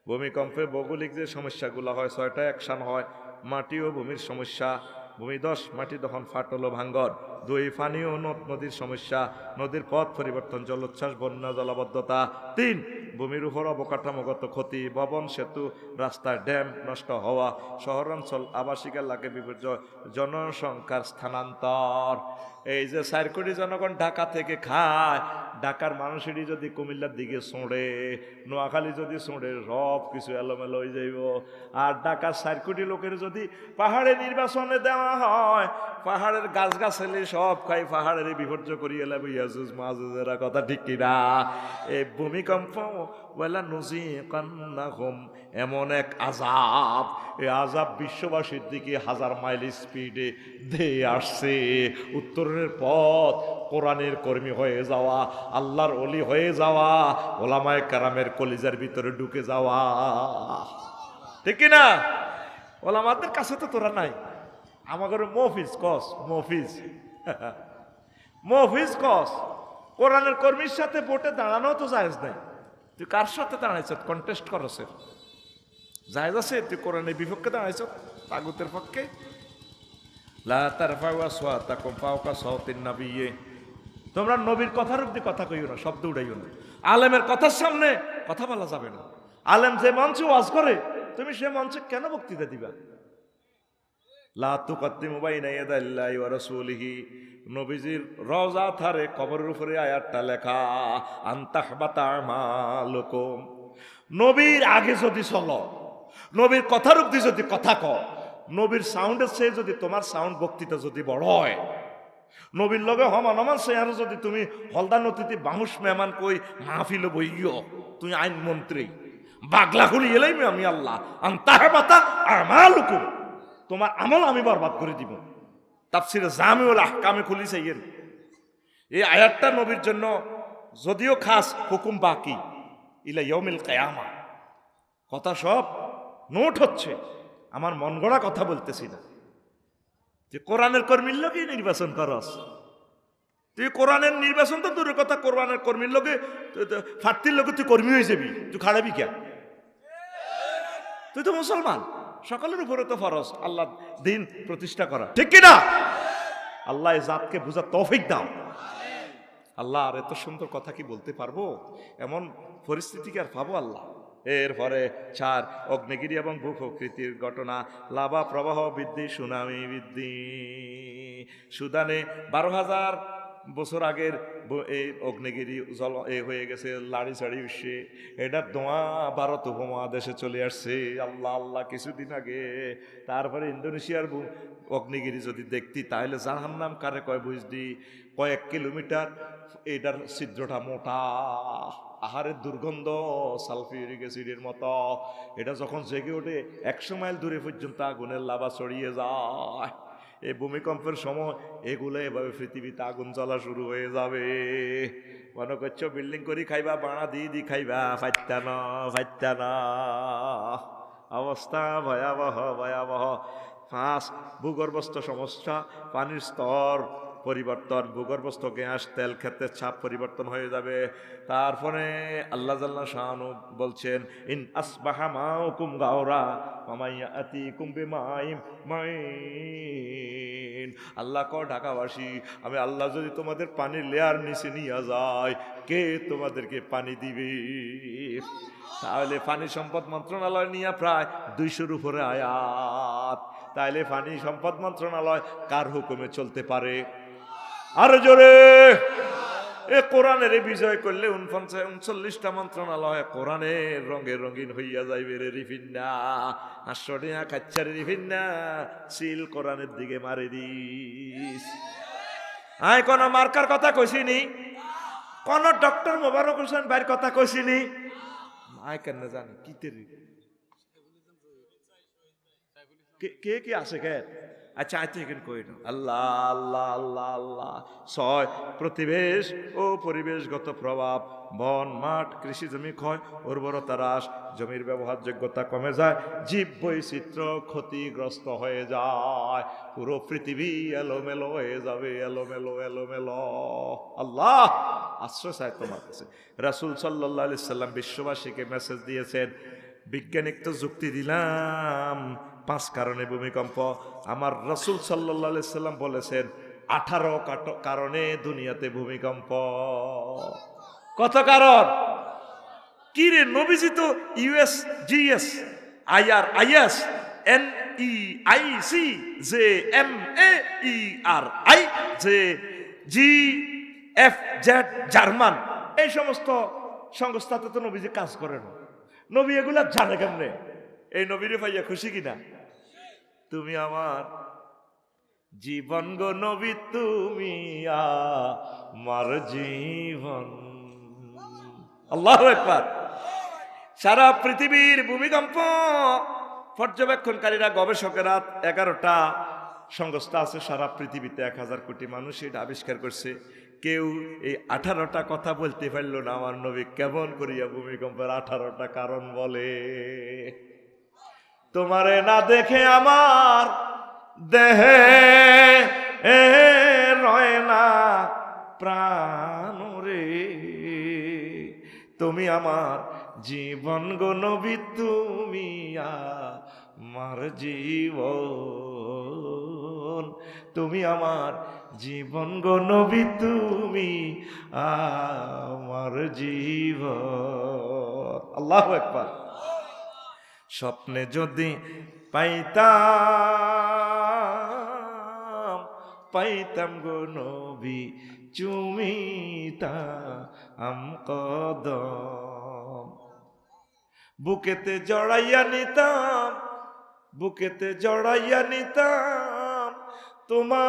ভূমিকম্পে ভৌগোলিক যে সমস্যাগুলো হয়, 6টা অ্যাকশন হয়। মাটি ও ভূমির সমস্যা, ভূমিধস, মাটি দহন, ফাটল ও ভাঙ্গর। 2, পানি ও নদ নদীর সমস্যা, নদীর পথ পরিবর্তন, জলোচ্ছ্বাস, বন্যা, জলাবদ্ধতা। 3, ভূমির উপর অবকাঠামোগত ক্ষতি, ভবন, সেতু, রাস্তায় ড্যাম নষ্ট হওয়া, শহরাঞ্চল, আবাসিক এলাকায় বিপর্যয়, জনসংখ্যার স্থানান্তর। এই যে 4 কোটি জনগণ ঢাকা থেকে খায়, ঢাকার মানুষেরই যদি কুমিল্লার দিকে ছোঁড়ে, নোয়াখালী যদি ছোঁড়ে, সব কিছু এলোমেলো হয়ে যাইব। আর ঢাকার 4 কোটি লোকের যদি পাহাড়ে নির্বাচনে দেওয়া হয়, পাহাড়ের গাছগাছালি সব খাই, পাহাড়ের বিপর্যয় করিয়ে এলাম ইয়াজুজ মাজুজেরা। কথা ঠিক কিনা? এই ভূমিকম্প ওয়ালা নুযিকান্নাহুম, এমন এক আযাব, এই আযাব বিশ্ববাসীর দিকে 1000 মাইল স্পিডে ধেয়ে আসছে। উত্তরের পথ কোরআনের কর্মী হয়ে যাওয়া, আল্লাহর ওলি হয়ে যাওয়া, ওলামায়ে কেরামের কলিজার ভিতরে ঢুকে যাওয়া। ঠিক কিনা? ওলামাদের কাছে তো তোরা নাই, আমাদের মহফিজ কস, মহফিজ কস। কোরআনের কর্মীর সাথে ভোটে দাঁড়ানো তো জায়েজ নাই। তুই কার সাথে দাঁড়াইছ? কন্টেস্ট করছে, জায়েজ আছে? তুই কোরআনের বিপক্ষে দাঁড়াইছ, তাগুতের পক্ষে। লা তারফাউ আসওয়াতাকুম ফাওকা সাওতিন নাবিয়্যি, তোমরা নবীর কথার অবধি কথা কইও না, শব্দ উড়াইও না। আলেমের কথার সামনে কথা বলা যাবে না। আলেম যে মঞ্চে ওয়াজ করে, তুমি সে মঞ্চে কেন বক্তৃতা দিবা? লা তুকাদ্দিমু বাইনা ইয়াদাইল্লাহি ওয়া রাসূলিহি, নবীজির রওজা ধারে কবরের উপরে আয়াতটা লেখা, আনতাহবাতা আমালুকুম। নবীর আগে যদি চলো, নবীর কথার অবধি যদি কথা কও, নবীর সাউন্ডের চেয়ে যদি তোমার সাউন্ড বক্তৃতা যদি বড় হয়, নবীর লগে হমান সে আর যদি তুমি হলদা নদীতে বাহুস মেহমান কই মাহফিল বইও, তুমি আইন মন্ত্রী বাগলা খুলি এলাই আমি আল্লাহ, আনতাহবাতা আমালুকুম, তোমার আমল আমি বরবাদ করে দিব। তাফসিরে জামিউল আহকামে খুলি চাইয়েন এই আয়াতটা নবীর জন্য যদিও খাস, হুকুম বাকি ইলা ইয়াউমিল কিয়ামা। কথা সব নোট হচ্ছে, আমার মন গড়া কথা বলতেছি না। যে কোরআনের কর্মীর লোকে নির্বাচন করস, তুই কোরআনের নির্বাচন তো দূরের কথা, কোরআনের কর্মীর লোকে ফাটতির লোকে তুই কর্মী হয়ে যাবি, তুই খাড়াবি কে? তুই তো মুসলমান, সকলের উপরে তো ফরজ আল্লাহ দিন প্রতিষ্ঠা করা, ঠিক কিনা? আল্লাহ এই জাতকে বুঝার তৌফিক দাও। আল্লাহ আর এত সুন্দর কথা কি বলতে পারবো? এমন পরিস্থিতি কি আর পাবো আল্লাহ? এরপরে 4, অগ্নিগিরি এবং ভূপ্রকৃতির ঘটনা, লাভা প্রবাহ বৃদ্ধি, সুনামি বৃদ্ধি। সুদানে 12,000 বছর আগের এই অগ্নিগিরি জল হয়ে গেছে, লাড়ি চাড়ি উঠছে, এটা ধোঁয়া ভারত উপমহাদেশে চলে আসছে। আল্লাহ আল্লাহ কিছুদিন আগে। তারপরে ইন্দোনেশিয়ার অগ্নিগিরি যদি দেখতি তাহলে জাহান্নাম কারে কয় বুঝদি, কয়েক কিলোমিটার এটার ছিদ্রটা মোটা, আহারের দুর্গন্ধ সালফিউরিক অ্যাসিডের মতো। এটা যখন জেগে ওঠে 100 মাইল দূরে পর্যন্ত আগুনের লাভা ছড়িয়ে যায়। এই ভূমিকম্পের সময় এগুলো এভাবে পৃথিবীতে আগুন জ্বলা শুরু হয়ে যাবে। মনে করছো বিল্ডিং করি খাইবা, বাড়া দি খাইবা, ফাইতা না, অবস্থা ভয়াবহ ভয়াবহ। 5, ভূগর্ভস্থ সমস্যা, পানির স্তর পরিবর্তন, ভূগর্ভস্থ গ্যাস তেল ক্ষেত্রের ছাপ পরিবর্তন হয়ে যাবে। তারপরে আল্লাহ জাল্লা শানু বলছেন, ইন আসবাহা মাউকুম গাওরা মামাইয়াতিকুম বিমাইম মাইন, দিন। আল্লাহ ক ঢাকাবাসী, আমি আল্লাহ যদি তোমাদের পানির লেয়ার নিচে নিয়ে যায়, কে তোমাদেরকে পানি দিবে? তাহলে পানি সম্পদ মন্ত্রণালয় নিয়ে প্রায় 200-র উপরে আয়াত। তাইলে পানি সম্পদ মন্ত্রণালয় কার হুকুমে চলতে পারে? আরো জোরে। এ কোরআনের বিজয় করলে 39টা মন্ত্রণালয় কোরআনের রঙে রঙিন হইয়া যাইবে রে রিফিন্না। 500 টাকা খাচ্ছারে রিফিন্না, সিল কোরআনের দিকে মারি দিস। আয় কোন মার্কার কথা কইছিনি, কোন ডক্টর মোবারক হোসেন ভাইয়ের কথা কইছিনি? আয় কেন জানি কি তেরি কে কি আছে কে? আচ্ছা আই থেকে কই না। আল্লাহ আল্লাহ আল্লাহ আল্লাহ। 6 প্রতিবেশ ও পরিবেশগত প্রভাব। বন, মাঠ, কৃষি জমি ক্ষয়, উর্বরতা হ্রাস, জমির ব্যবহারযোগ্যতা কমে যায়, জীব বৈচিত্র্য ক্ষতিগ্রস্ত হয়ে যায়, পুরো পৃথিবী এলোমেলো হয়ে যাবে, এলোমেলো এলোমেলো। আল্লাহ আশ্রয় চাই তোমার কাছে। রাসূল সাল্লাল্লাহু আলাইহি সাল্লাম বিশ্ববাসীকে মেসেজ দিয়েছেন, বিজ্ঞানিক তো যুক্তি দিলাম 5 কারণে ভূমিকম্প। আমার রাসূল সাল্লাল্লাহু আলাইহি সাল্লাম বলেছেন 18 কারণে দুনিয়াতে ভূমিকম্প। কত কারণ? কি রে নবীজি তো US GS IR is NEIC JMAERI GFZ German, এই সমস্ত সংস্থাতে তো নবীজি কাজ করেন। নবী এগুলা জানে কেমনে? এই নবীরে ভাইয়া খুশি কিনা? তুমি আমার জীবন গো নবী, তুমি আমার জীবন। আল্লাহু আকবার। সারা পৃথিবীর ভূমিকম্প পর্যবেক্ষণকারীরা, গবেষকেরা 11টা সংস্থা আছে সারা পৃথিবীতে, 1000 কোটি মানুষ এটা আবিষ্কার করছে। কেউ এই 18টা কথা বলতে পারলো না আমার নবী কেমন করিয়া ভূমিকম্পের 18টা কারণ বলে। তোমারে না দেখে আমার দেহে রয় না প্রাণ রে, তুমি আমার জীবন গো নবী, তুমি আমার জীবন, তুমি আমার জীবন গো নবী, তুমি আমার জীবন। আল্লাহু আকবার। স্বপ্নে যদি পাইতাম পাইতাম গো নবী, চুমিতাম কদম, বুকেতে জড়াইয়া নিতাম, বুকেতে জড়াইয়া নিতাম তোমার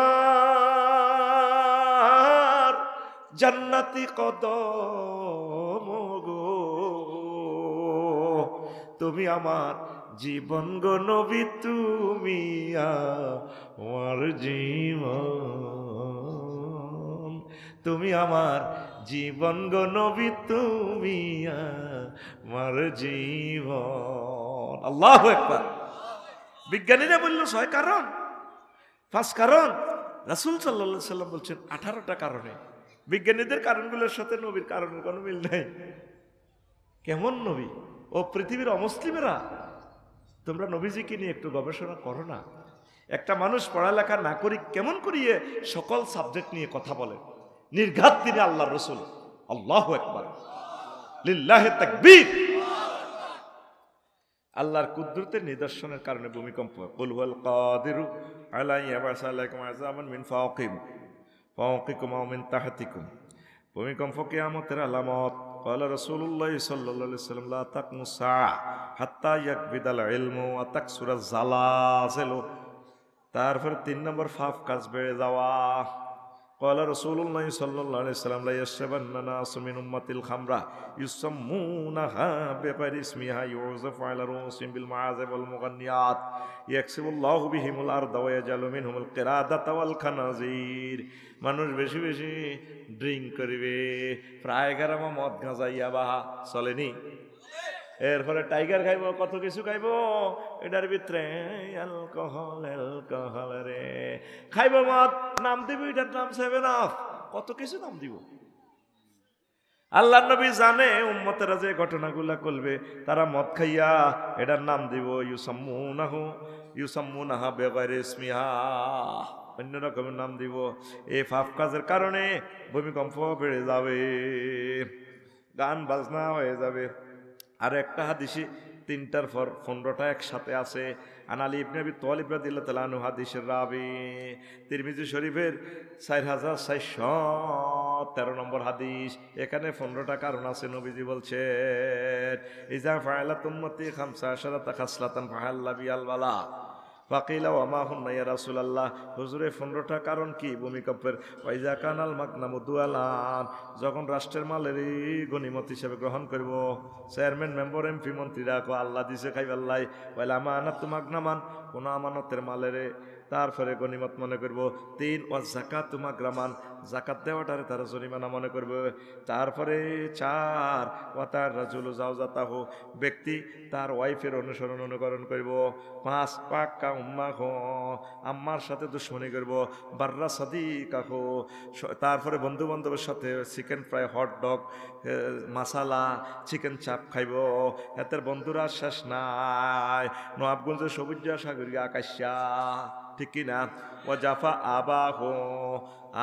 জান্নাতি কদম গো, তুমি আমার জীবন গো নবী, তুমি আমার জীবন, তুমি আমার জীবন গো নবী, তুমি আমার জীবন। আল্লাহু আকবার। বিজ্ঞানীরা বলল 6 কারণ। 5 কারণ রাসূল সাল্লাল্লাহু আলাইহি সাল্লাম বলছেন 18টা কারণে। বিজ্ঞানীদের কারণগুলোর সাথে নবীর কারণের কোনো মিল নাই। কেমন নবী? ও পৃথিবীর অমুসলিমেরা, তোমরা নবীজিকে নিয়ে একটু গবেষণা করো না। একটা মানুষ পড়ালেখা না করি কেমন করিয়ে সকল সাবজেক্ট নিয়ে কথা বলে? নির্ঘাত তিনি আল্লাহর রাসূল। আল্লাহু আকবার, লিল্লাহি তাকবীর। আল্লাহর কুদরতের নিদর্শনের কারণে ভূমিকম্প। কুল হুয়াল কাদিরু আলা ইয়াবাসা আলাইকুম আযাবান মিন ফাওকিকুম ওয়া মিন তাহতিকুম। ভূমিকম্প কিয়ামতের আলামত। قال رسول الله صلى الله عليه وسلم لا تقم الساعة حتى يكبد العلم وتكسر الزلازل। তারপর 3 নম্বর ফাফ কাজ বেড়ে যাওয়া। قال رسول الله صلى الله عليه وسلم لا يشربن الناس من أمة الخمر يسمونها بغير اسمها يعزف على رؤوسهم بالمعازف والمغنيات يكسب الله بهم الأرض ويجعل منهم القردة والخنازير। মানুষ বেশি বেশি ড্রিঙ্ক করবে, প্রায় গ্রামে মদ গাঁজা ইয়াবা চলেনি। এরপরে টাইগার খাইব, কত কিছু খাইব, এটার ভিতরে অ্যালকোহল অ্যালকোহল রে খাইব, মদ নাম দিব, এটার নাম 7 আপ, কত কিছু নাম দিব। আল্লাহ নবী জানে উম্মতেরা যে ঘটনাগুলা করবে, তারা মদ খাইয়া এটার নাম দিব ইউসাম্মুনাহা বিগাইরি ইসমিহা, অন্য রকমের নাম দিব। এই পাপ কাজের কারণে ভূমিকম্প বেড়ে যাবে, গান বাজনা হয়ে যাবে। আর একটা হাদিসে 3টার পর 15টা একসাথে আছে। আনালি ইবনে আবি তালিব রাদিয়াল্লাহু তাআলা আনহু হাদিসের রাবি, তিরমিজি শরীফের 4413 নম্বর হাদিস। এখানে 15টা কারণ আছে। নবীজি বলছেন, ইজা ফাআলাত উম্মতি 15 খাসলাতান ফাহাল্লা বিয়াল বালা ফাকিলা ওয়া মা হুন্না ইয়া রাসূলুল্লাহ। হুজুরে 15টা কারণ কি ভূমিকম্পের? ওয়াইজা কানাল মাগনামু দুয়ালান, যখন রাষ্ট্রের মালেরই গনিমত হিসেবে গ্রহণ করব। চেয়ারম্যান, মেম্বার, এমপি, মন্ত্রীরা কো আল্লাহ দিছে খাইবাল্লাই, ওয়াইলা আমানাত মাগনামান, কোন আমানতের মালেরে তারপরে গনিমত মনে করব। 3 ওয়া যাকাত মাগরামান, যাকাত দেওয়াটারে তারা জরিমানা মনে করবে। তারপরে 4 ওয়া তার রাজুলু জাওজাতাহু, ব্যক্তি তার ওয়াইফের অনুকরণ করব। 5 পাক্কা উম্মা হো, আম্মার সাথে দুশ্মনী করব। বাররা সাদিকা হো, তারপরে বন্ধু বান্ধবের সাথে চিকেন ফ্রাই, হট ডগ, মাসালা, চিকেন চাপ খাইব। এতের বন্ধুরা শেষ নাই। নবাবগঞ্জের সবুজ সাগরিয়া আকাশা, ঠিক কিনা? ও জাফা আবা হো,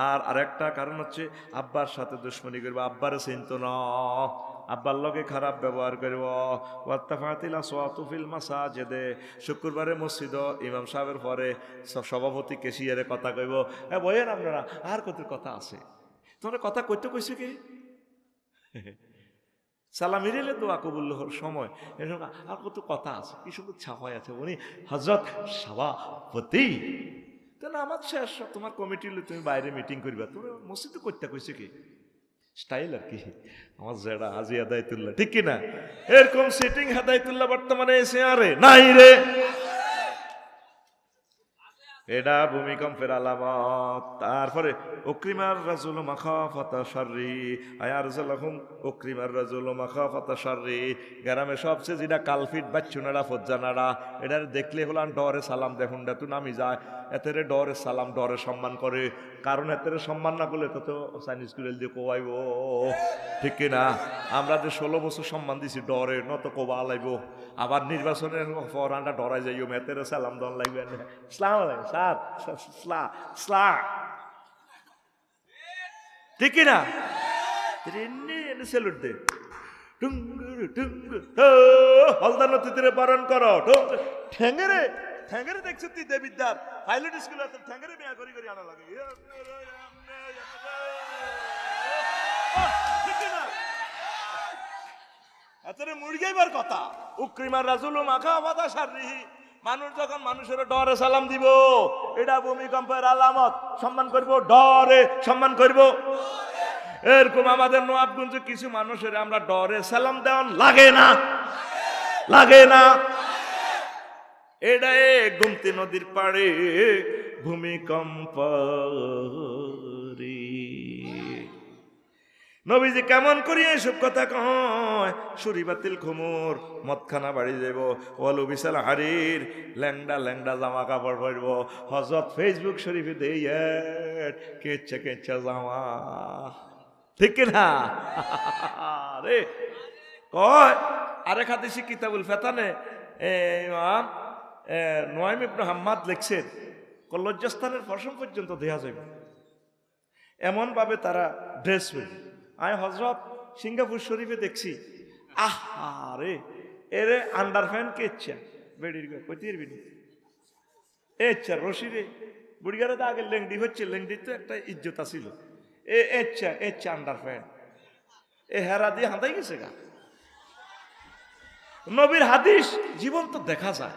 আর আরেকটা কারণ হচ্ছে আব্বার সাথে দুশ্মনী করবো, আব্বারে চিন্ত ন, আব্বার লগে খারাপ ব্যবহার করব। ওয়াত্তাফাতিলা সোয়াতুফিল মাসাজিদে, শুক্রবারে মসজিদ ইমাম সাহেবের পরে সভাপতি কেশিয়ারে কথা কইব, বইয়েন আপনারা, আর কত কথা আছে, তোমরা কথা কইতে কইছে কি? সালাম হিরেলে দোয়া কবুল হওয়ার সময় এরকম আর কত কথা আছে, কি সুন্দর ছাপাই আছে। উনি হযরত সভাপতি, তাহলে আমার শেষ, তোমার কমিটি তুমি বাইরে মিটিং করবা, তোমরা মসজিদে করতে কইছে কি? স্টাইল আর কি আমার জেডা হাজি হেদায়েতুল্লাহ, ঠিক কিনা? এরকম সিটিং হেদায়েতুল্লাহ বর্তমানে এসে আরে নাই রে, এটা ভূমিকম্পের আলামত। তারপরে উকরিমার রাজুল মাখাফাতা শাররি, আয়ারজালাহুম উকরিমার রাজুল মাখাফাতা শাররি, গ্রামে সবচেয়ে যেটা কালফিট বাচ্চুনারা ফজ্জানারা, এটা দেখলে হলাম ডরে সালাম দেখুন তুই নামি যায়, এতেরে ডরে সালাম, ডরে সম্মান করে। কারণ এতেরে সম্মান না করলে তো চাইনিজ স্কুলে দিয়ে কোয়াইব, ঠিক কিনা? আমরা যে 16 বছর সম্মান দিছি ডরে, নত কোবা লাইব। আবার নির্বাচনের পর আমরা ডরাই যাইও, মেতেরে সালাম দন লাগবে, সালাম আলাইকুম স্যার, স্লা, ঠিক কিনা? সেলুট দে, হলদার নদীতে বারণ করো, ঠেঙ্গেরে ঠেঙ্গেরে দেখছো তুই দেবিদ্যার পাইলট স্কুল আছে, ঠেঙ্গেরে মেয়া করি করি আনা লাগে, এতরে মুরগাইবার কথা। উকরিমার রাজুল মাখা বাদা শাররিহি, মানুষ যখন মানুষের ডরে সালাম দিব, এটা ভূমিকম্পের আলামত। সম্মান করব, ডরে সম্মান করব। এরকম আমাদের নবাবগঞ্জে কিছু মানুষের আমরা ডরে সালাম দেওয়ান লাগে না, লাগে না। এটা গুমতি নদীর পাড়ে ভূমিকম্প। নবীজি কেমন করিয়া এসব কথা কয়? সুরি বাতিল খুমুর, মদখানা বাড়ি যাইব, ওয়ালু বিশাল হারির, ল্যাংডা ল্যাংডা জামা কাপড় পরব। হযরত ফেসবুক শরীফে দেই কেচ্ছা কেচ্ছা জামা, ঠিক কিনা? রে কয় আরেক হাদিসে কিতাবুল ফেতানে নুয়াইম ইবনে হাম্মাদ লিখছেন, লজ্জাস্থানের পশম পর্যন্ত দেয়া যাবে এমন ভাবে তারা ড্রেস পরবে। আমি হযরত সিঙ্গাপুর শরীফে দেখছি, আহারে এরে আন্ডার ফ্যান কেচ্ছা বেড়ির কইতির বিনি এচ্ছা রশিরে বুড়িগারে তো আগে লেংডি হচ্ছে, লেংডি তো একটা ইজ্জত আছিল, এচ্ছা আন্ডার ফ্যান এ হেরা দিয়ে হাঁদাই গেছে গা। নবীর হাদিস জীবন তো দেখা যায়,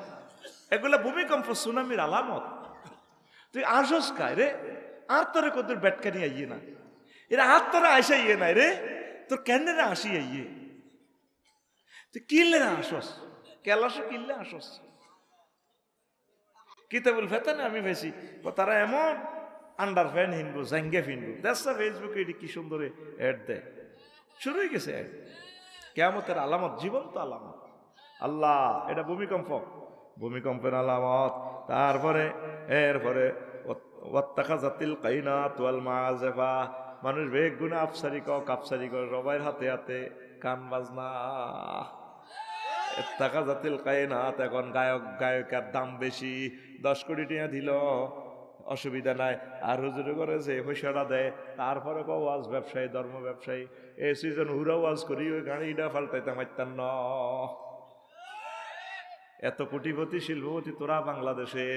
এগুলা ভূমিকম্প সুনামির আলামত। তুই আসস কায় রে, আর তোরে কত ব্যাটকানি আইয়ে না, এরা হাত তোরা আইসা ইয়ে নাই রে, তোর ক্যান্ডেরা আসি আইয়ে, তুই কিনলে না আসস, কেলাসও কিনলে আসস। কিতাবুল ফেতানে আমি বেশি তারা এমন আন্ডার ফ্যান হিনবো, জাঙ্গে ফিনবো, দেখছা ফেসবুকে এটি কি সুন্দর অ্যাড দেয়, শুরু হয়ে গেছে অ্যাড। কিয়ামতের আলামত, জীবন্ত আলামত। আল্লাহ, এটা ভূমিকম্প, ভূমিকম্পের আলামত। তারপরে এরপরে ওয়াত্তাখাযাতিল কাইনাত ওয়াল মাযিফা, মানুষ বেগ গুণে আফসারি কাপসারি করে সবাই হাতে হাতে গান বাজনা। টাকা জাতিল কায়নাত, এখন গায়কের দাম বেশি, 10 কোটি টাকা দিল অসুবিধা নাই, আর হুজুরে করেছে পয়সাটা দেয়, তারপরে ওয়াজ ব্যবসায়ী, ধর্ম ব্যবসায়ী, এই সিজন হুরা ওয়াজ করি ওই গাড়িটা ফাল্টাইতে মারতাম না। এত কোটিপতি শিল্পপতি তোরা বাংলাদেশে,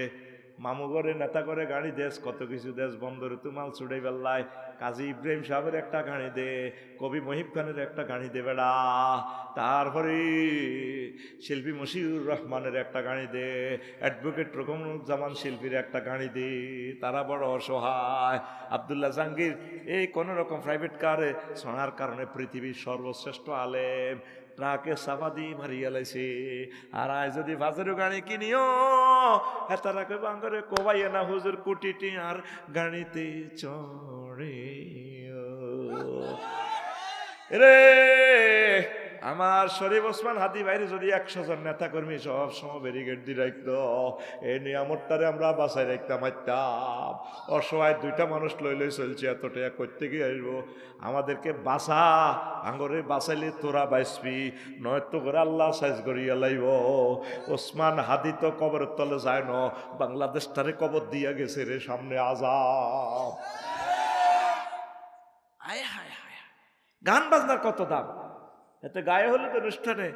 মামু করে নেতা করে গাড়ি দেশ, কত কিছু দেশ, বন্দরে তো মাল ছুড়ে বেল্লায়, কাজী ইব্রাহিম সাহেবের একটা গাড়ি দে, কবি মহিব খানের একটা গাড়ি দে বেড়া, তারপরে শিল্পী মশিউর রহমানের একটা গাড়ি দে, অ্যাডভোকেট রকমুজ্জামান শিল্পীর একটা গাড়ি দে, তারা বড় অসহায়। আব্দুল্লাহ জাহাঙ্গীর এই কোনো রকম প্রাইভেট কারে শোনার কারণে পৃথিবীর সর্বশ্রেষ্ঠ আলেম, ট্রাকে সাবাদি মারিয়া লাইছে। আর আজ যদি বাজারে গাড়ি কিনিও তারা কে বাঙ্গরে কোবাইয়ে না হুজুর কুটিটি আর গাড়িতে চড়ে রে। আমার শরীফ ওসমান হাদি বাইরে যদি 100 জন নেতা কর্মী সব সময় ব্যারিকেড দিয়ে রাখতো, এই নিয়ামতটারে আমরা বাঁচাই রাখতাম। অসহায় 2টা মানুষ লই চলছে, এত টাকা করতে গিয়ে আসবো, আমাদেরকে বাঁচা, আঙ্গরে বাঁচাইলে তোরা বাঁচবি, নয়তো করে আল্লাহ সাইজ করিয়া লাইব। ওসমান হাদি তো কবরের তলে যায় না, বাংলাদেশটারে কবর দিয়া গেছে রে, সামনে আযাব। হায় হায় হায়, গান বাজনার কত দাম, এতে গায়ে হলে তো অনুষ্ঠানে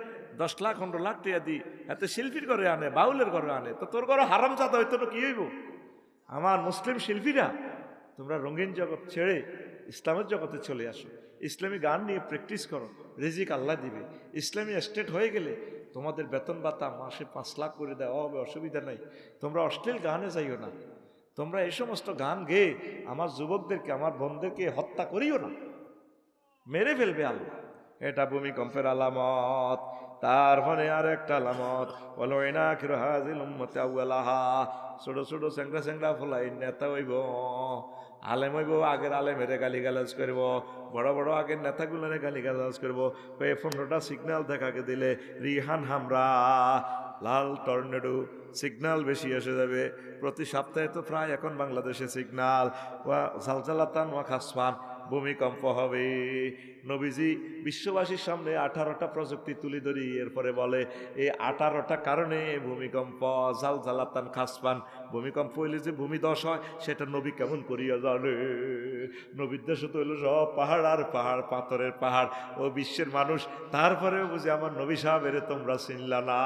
10 লাখ 15 লাখ টাকা দিই, এতে শিল্পীর ঘরে আনে, বাউলের ঘরে আনে, তো তোর ঘরে হারাম জাদা হইতো না, কি হইব? আমার মুসলিম শিল্পীরা, তোমরা রঙিন জগৎ ছেড়ে ইসলামের জগতে চলে আসো, ইসলামী গান নিয়ে প্র্যাকটিস করো, রিজিক আল্লাহ দিবে। ইসলামী এস্টেট হয়ে গেলে তোমাদের বেতন ভাতা মাসে 5 লাখ করে দেওয়া হবে, অসুবিধা নাই। তোমরা অশ্লীল গানে যাইও না, তোমরা এই সমস্ত গান গেয়ে আমার যুবকদেরকে, আমার বোনদেরকে হত্যা করিও না, মেরে ফেলবে আল্লাহ। এটা ভূমিকম্পের আলামত। তারপরে আর একটা আলামত বলো, এনা আখিরু হাযিল উম্মতি আউয়ালাহা, ছোট ছোট স্যাংরা ফলাই নেতা হইব, আলেম হইব, আগের আলেমের গালিগালাজ করব, বড় বড় আগের নেতাগুলোরে গালিগালাজ করব। 15টা সিগন্যাল দেখাকে দিলে রিহান হামরা, লাল টর্নেডো সিগন্যাল বেশি এসে যাবে। প্রতি সপ্তাহে তো প্রায় এখন বাংলাদেশে সিগন্যাল, ওয়া জালজালাতান ওয়া খাসফান, ভূমিকম্প হবে। নবীজি বিশ্ববাসীর সামনে 18টা প্রযুক্তি তুলে ধরি, এরপরে বলে এই 18টা কারণে ভূমিকম্প, জালজালাতান খাসফান, ভূমিকম্প হইলে যে ভূমিধস হয় সেটা নবী কেমন করিয়া জানে। নবীর দেশে তো হইলো সব পাহাড় আর পাহাড়, পাথরের পাহাড়, ও বিশ্বের মানুষ, তারপরেও বুঝি আমার নবী সাহেবের তোমরা চিনলা না।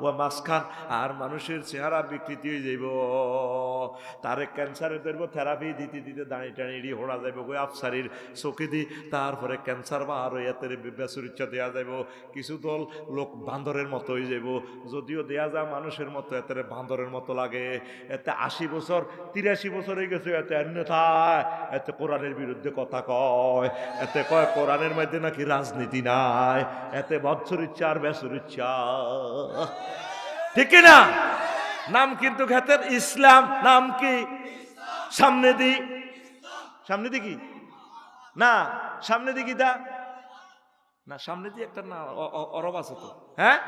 ও মাঝখান আর মানুষের চেহারা বিকৃতি হয়ে যাইব, তারে ক্যান্সারে ধরবো, থেরাপি দিতে দিতে দাঁড়িয়ে টাড়িয়ে হোড়া যাইব ওই আফসারির চোখে দি, তারপরে ক্যান্সার বাহার হইয়া তেরে বেসুর ইচ্ছা দেওয়া যাইব। কিছু দল লোক বান্দরের মতো হয়ে যাইব, যদিও দেয়া যায় মানুষের মতো, এতে বান্দরের মতো লাগে। এতে 80 বছর 83 বছর হয়ে গেছে, এতে অন্যথায় এতে কোরআনের বিরুদ্ধে কথা কয়, এতে কয় কোরআনের মধ্যে নাকি রাজনীতি নাই, এতে বৎসর ইচ্ছা আর বেসুর ইচ্ছা, ঠিক না? নাম কিন্তু খেতের ইসলাম, নাম কি? সামনে দি, সামনে দি কি না, সামনে দি কি দা না, সামনে দিয়ে একটা না অরব আছে তো, হ্যাঁ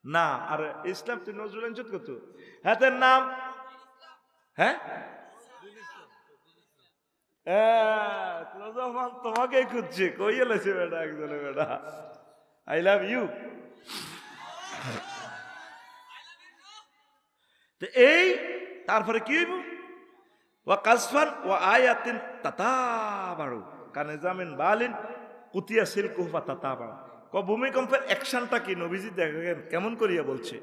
না, আর ইসলাম তুই নজরুল ইনজুত কত হাতের নাম, হ্যাঁ তোমাকে খুঁজছে, কই এলেছে বেটা একজনে, বেটা আই লাভ ইউ। এই তারপরে কি হইব? ওয়া কাসফান ওয়া আয়াতিন তাতাবারু কানে জামিন বালিন কুতিয়া সিলকুহু তাতাবারু। ভূমিকম্পের অ্যাকশনটা কি নবীজি দেখেন কেমন করিয়া বলছে।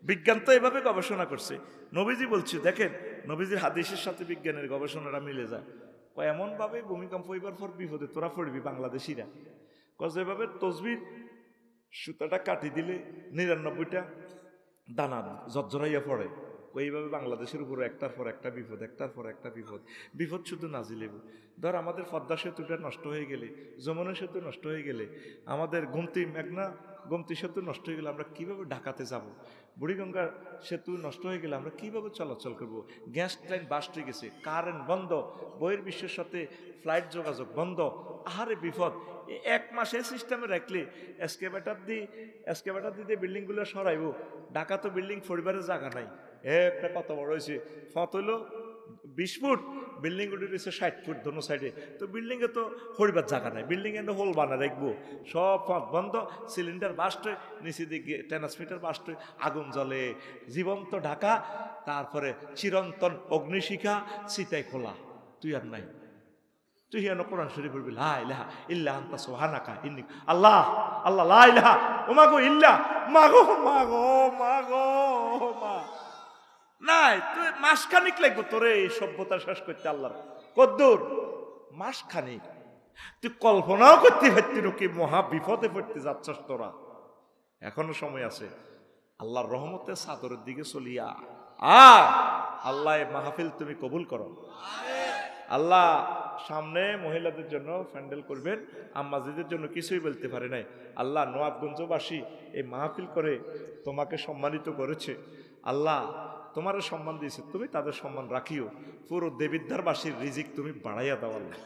বিজ্ঞান তো এভাবে গবেষণা করছে, নবীজি বলছে দেখেন, নবীজির হাদিসের সাথে বিজ্ঞানের গবেষণাটা মিলে যায়। এমন ভাবে ভূমিকম্প হইবার পর বিপদে তোরা পড়বি বাংলাদেশিরা, যেভাবে তসবির সুতাটা কাটি দিলে 99টা দানা ঝরঝরাইয়া পড়ে, এইভাবে বাংলাদেশের উপরে একটার পর একটা বিপদ, একটার পর একটা বিপদ, বিপদ শুধু নাজিলেব। ধর আমাদের পদ্মা সেতুটা নষ্ট হয়ে গেলে, যমুনা সেতু নষ্ট হয়ে গেলে, আমাদের গোমতী সেতু নষ্ট হয়ে গেলে আমরা কিভাবে ঢাকাতে যাব? বুড়িগঙ্গা সেতু নষ্ট হয়ে গেলে আমরা কিভাবে চলাচল করব? গ্যাস লাইন বাস্ট হয়ে গেছে, কারেন্ট বন্ধ, বহির্বিশ্বের সাথে ফ্লাইট যোগাযোগ বন্ধ, আহারে বিপদ। 1 মাস এই সিস্টেমে রাখলে এসকেভেটার দিয়ে বিল্ডিংগুলো সরাইব। ঢাকা তো বিল্ডিং পরিবারের জায়গা নাই, একটা কত বড় হয়েছে, ফত হইল 20 ফুট, বিল্ডিং উঠে রয়েছে 60 ফুট দোনো সাইডে, তো বিল্ডিংয়ে তো হরিবার জায়গা নাই, বিল্ডিংয়ে হোল বানা রাখবো, সব পথ বন্ধ, সিলিন্ডার বাস্ট হয়ে নিচে দিকে ট্রান্সমিটার বাস্ট হয়ে আগুন জ্বলে, জীবন্ত ঢাকা, তারপরে চিরন্তন অগ্নিশিখা, চিতাই খোলা, তুই আর নাই। তুই হেন কোরআন শরীফ পড়বি লা ইলাহা ইল্লা আনতা সুবহানাকা ইন্নী, আল্লাহ আল্লাহ লা ইলাহা ও মাগো ইল্লা মাগো মাগো মাগো মা নাই, তুই মাসখানিক লাগবো তোরে এই সভ্যতা শেষ করতে। আল্লাহর কদ্দুর মাসখানিক, তুই কল্পনাও করতে পারতি না কি মহা বিপদে পড়তে যাচ্ছস তোরা। এখনো সময় আছে, আল্লাহর রহমতের চাদরের দিকে চলিয়া আল্লাহ মাহফিল তুমি কবুল করো। আল্লাহ সামনে মহিলাদের জন্য প্যান্ডেল করবেন, আম্মাজিদের জন্য কিছুই বলতে পারে নাই। আল্লাহ নওয়াবগঞ্জবাসী এই মাহফিল করে তোমাকে সম্মানিত করেছে, আল্লাহ তোমারও সম্মান দিয়েছে, তুমি তাদের সম্মান রাখিও। পুরো দেবিদ্বারবাসীর রিজিক তুমি বাড়াইয়া দাও আল্লাহ।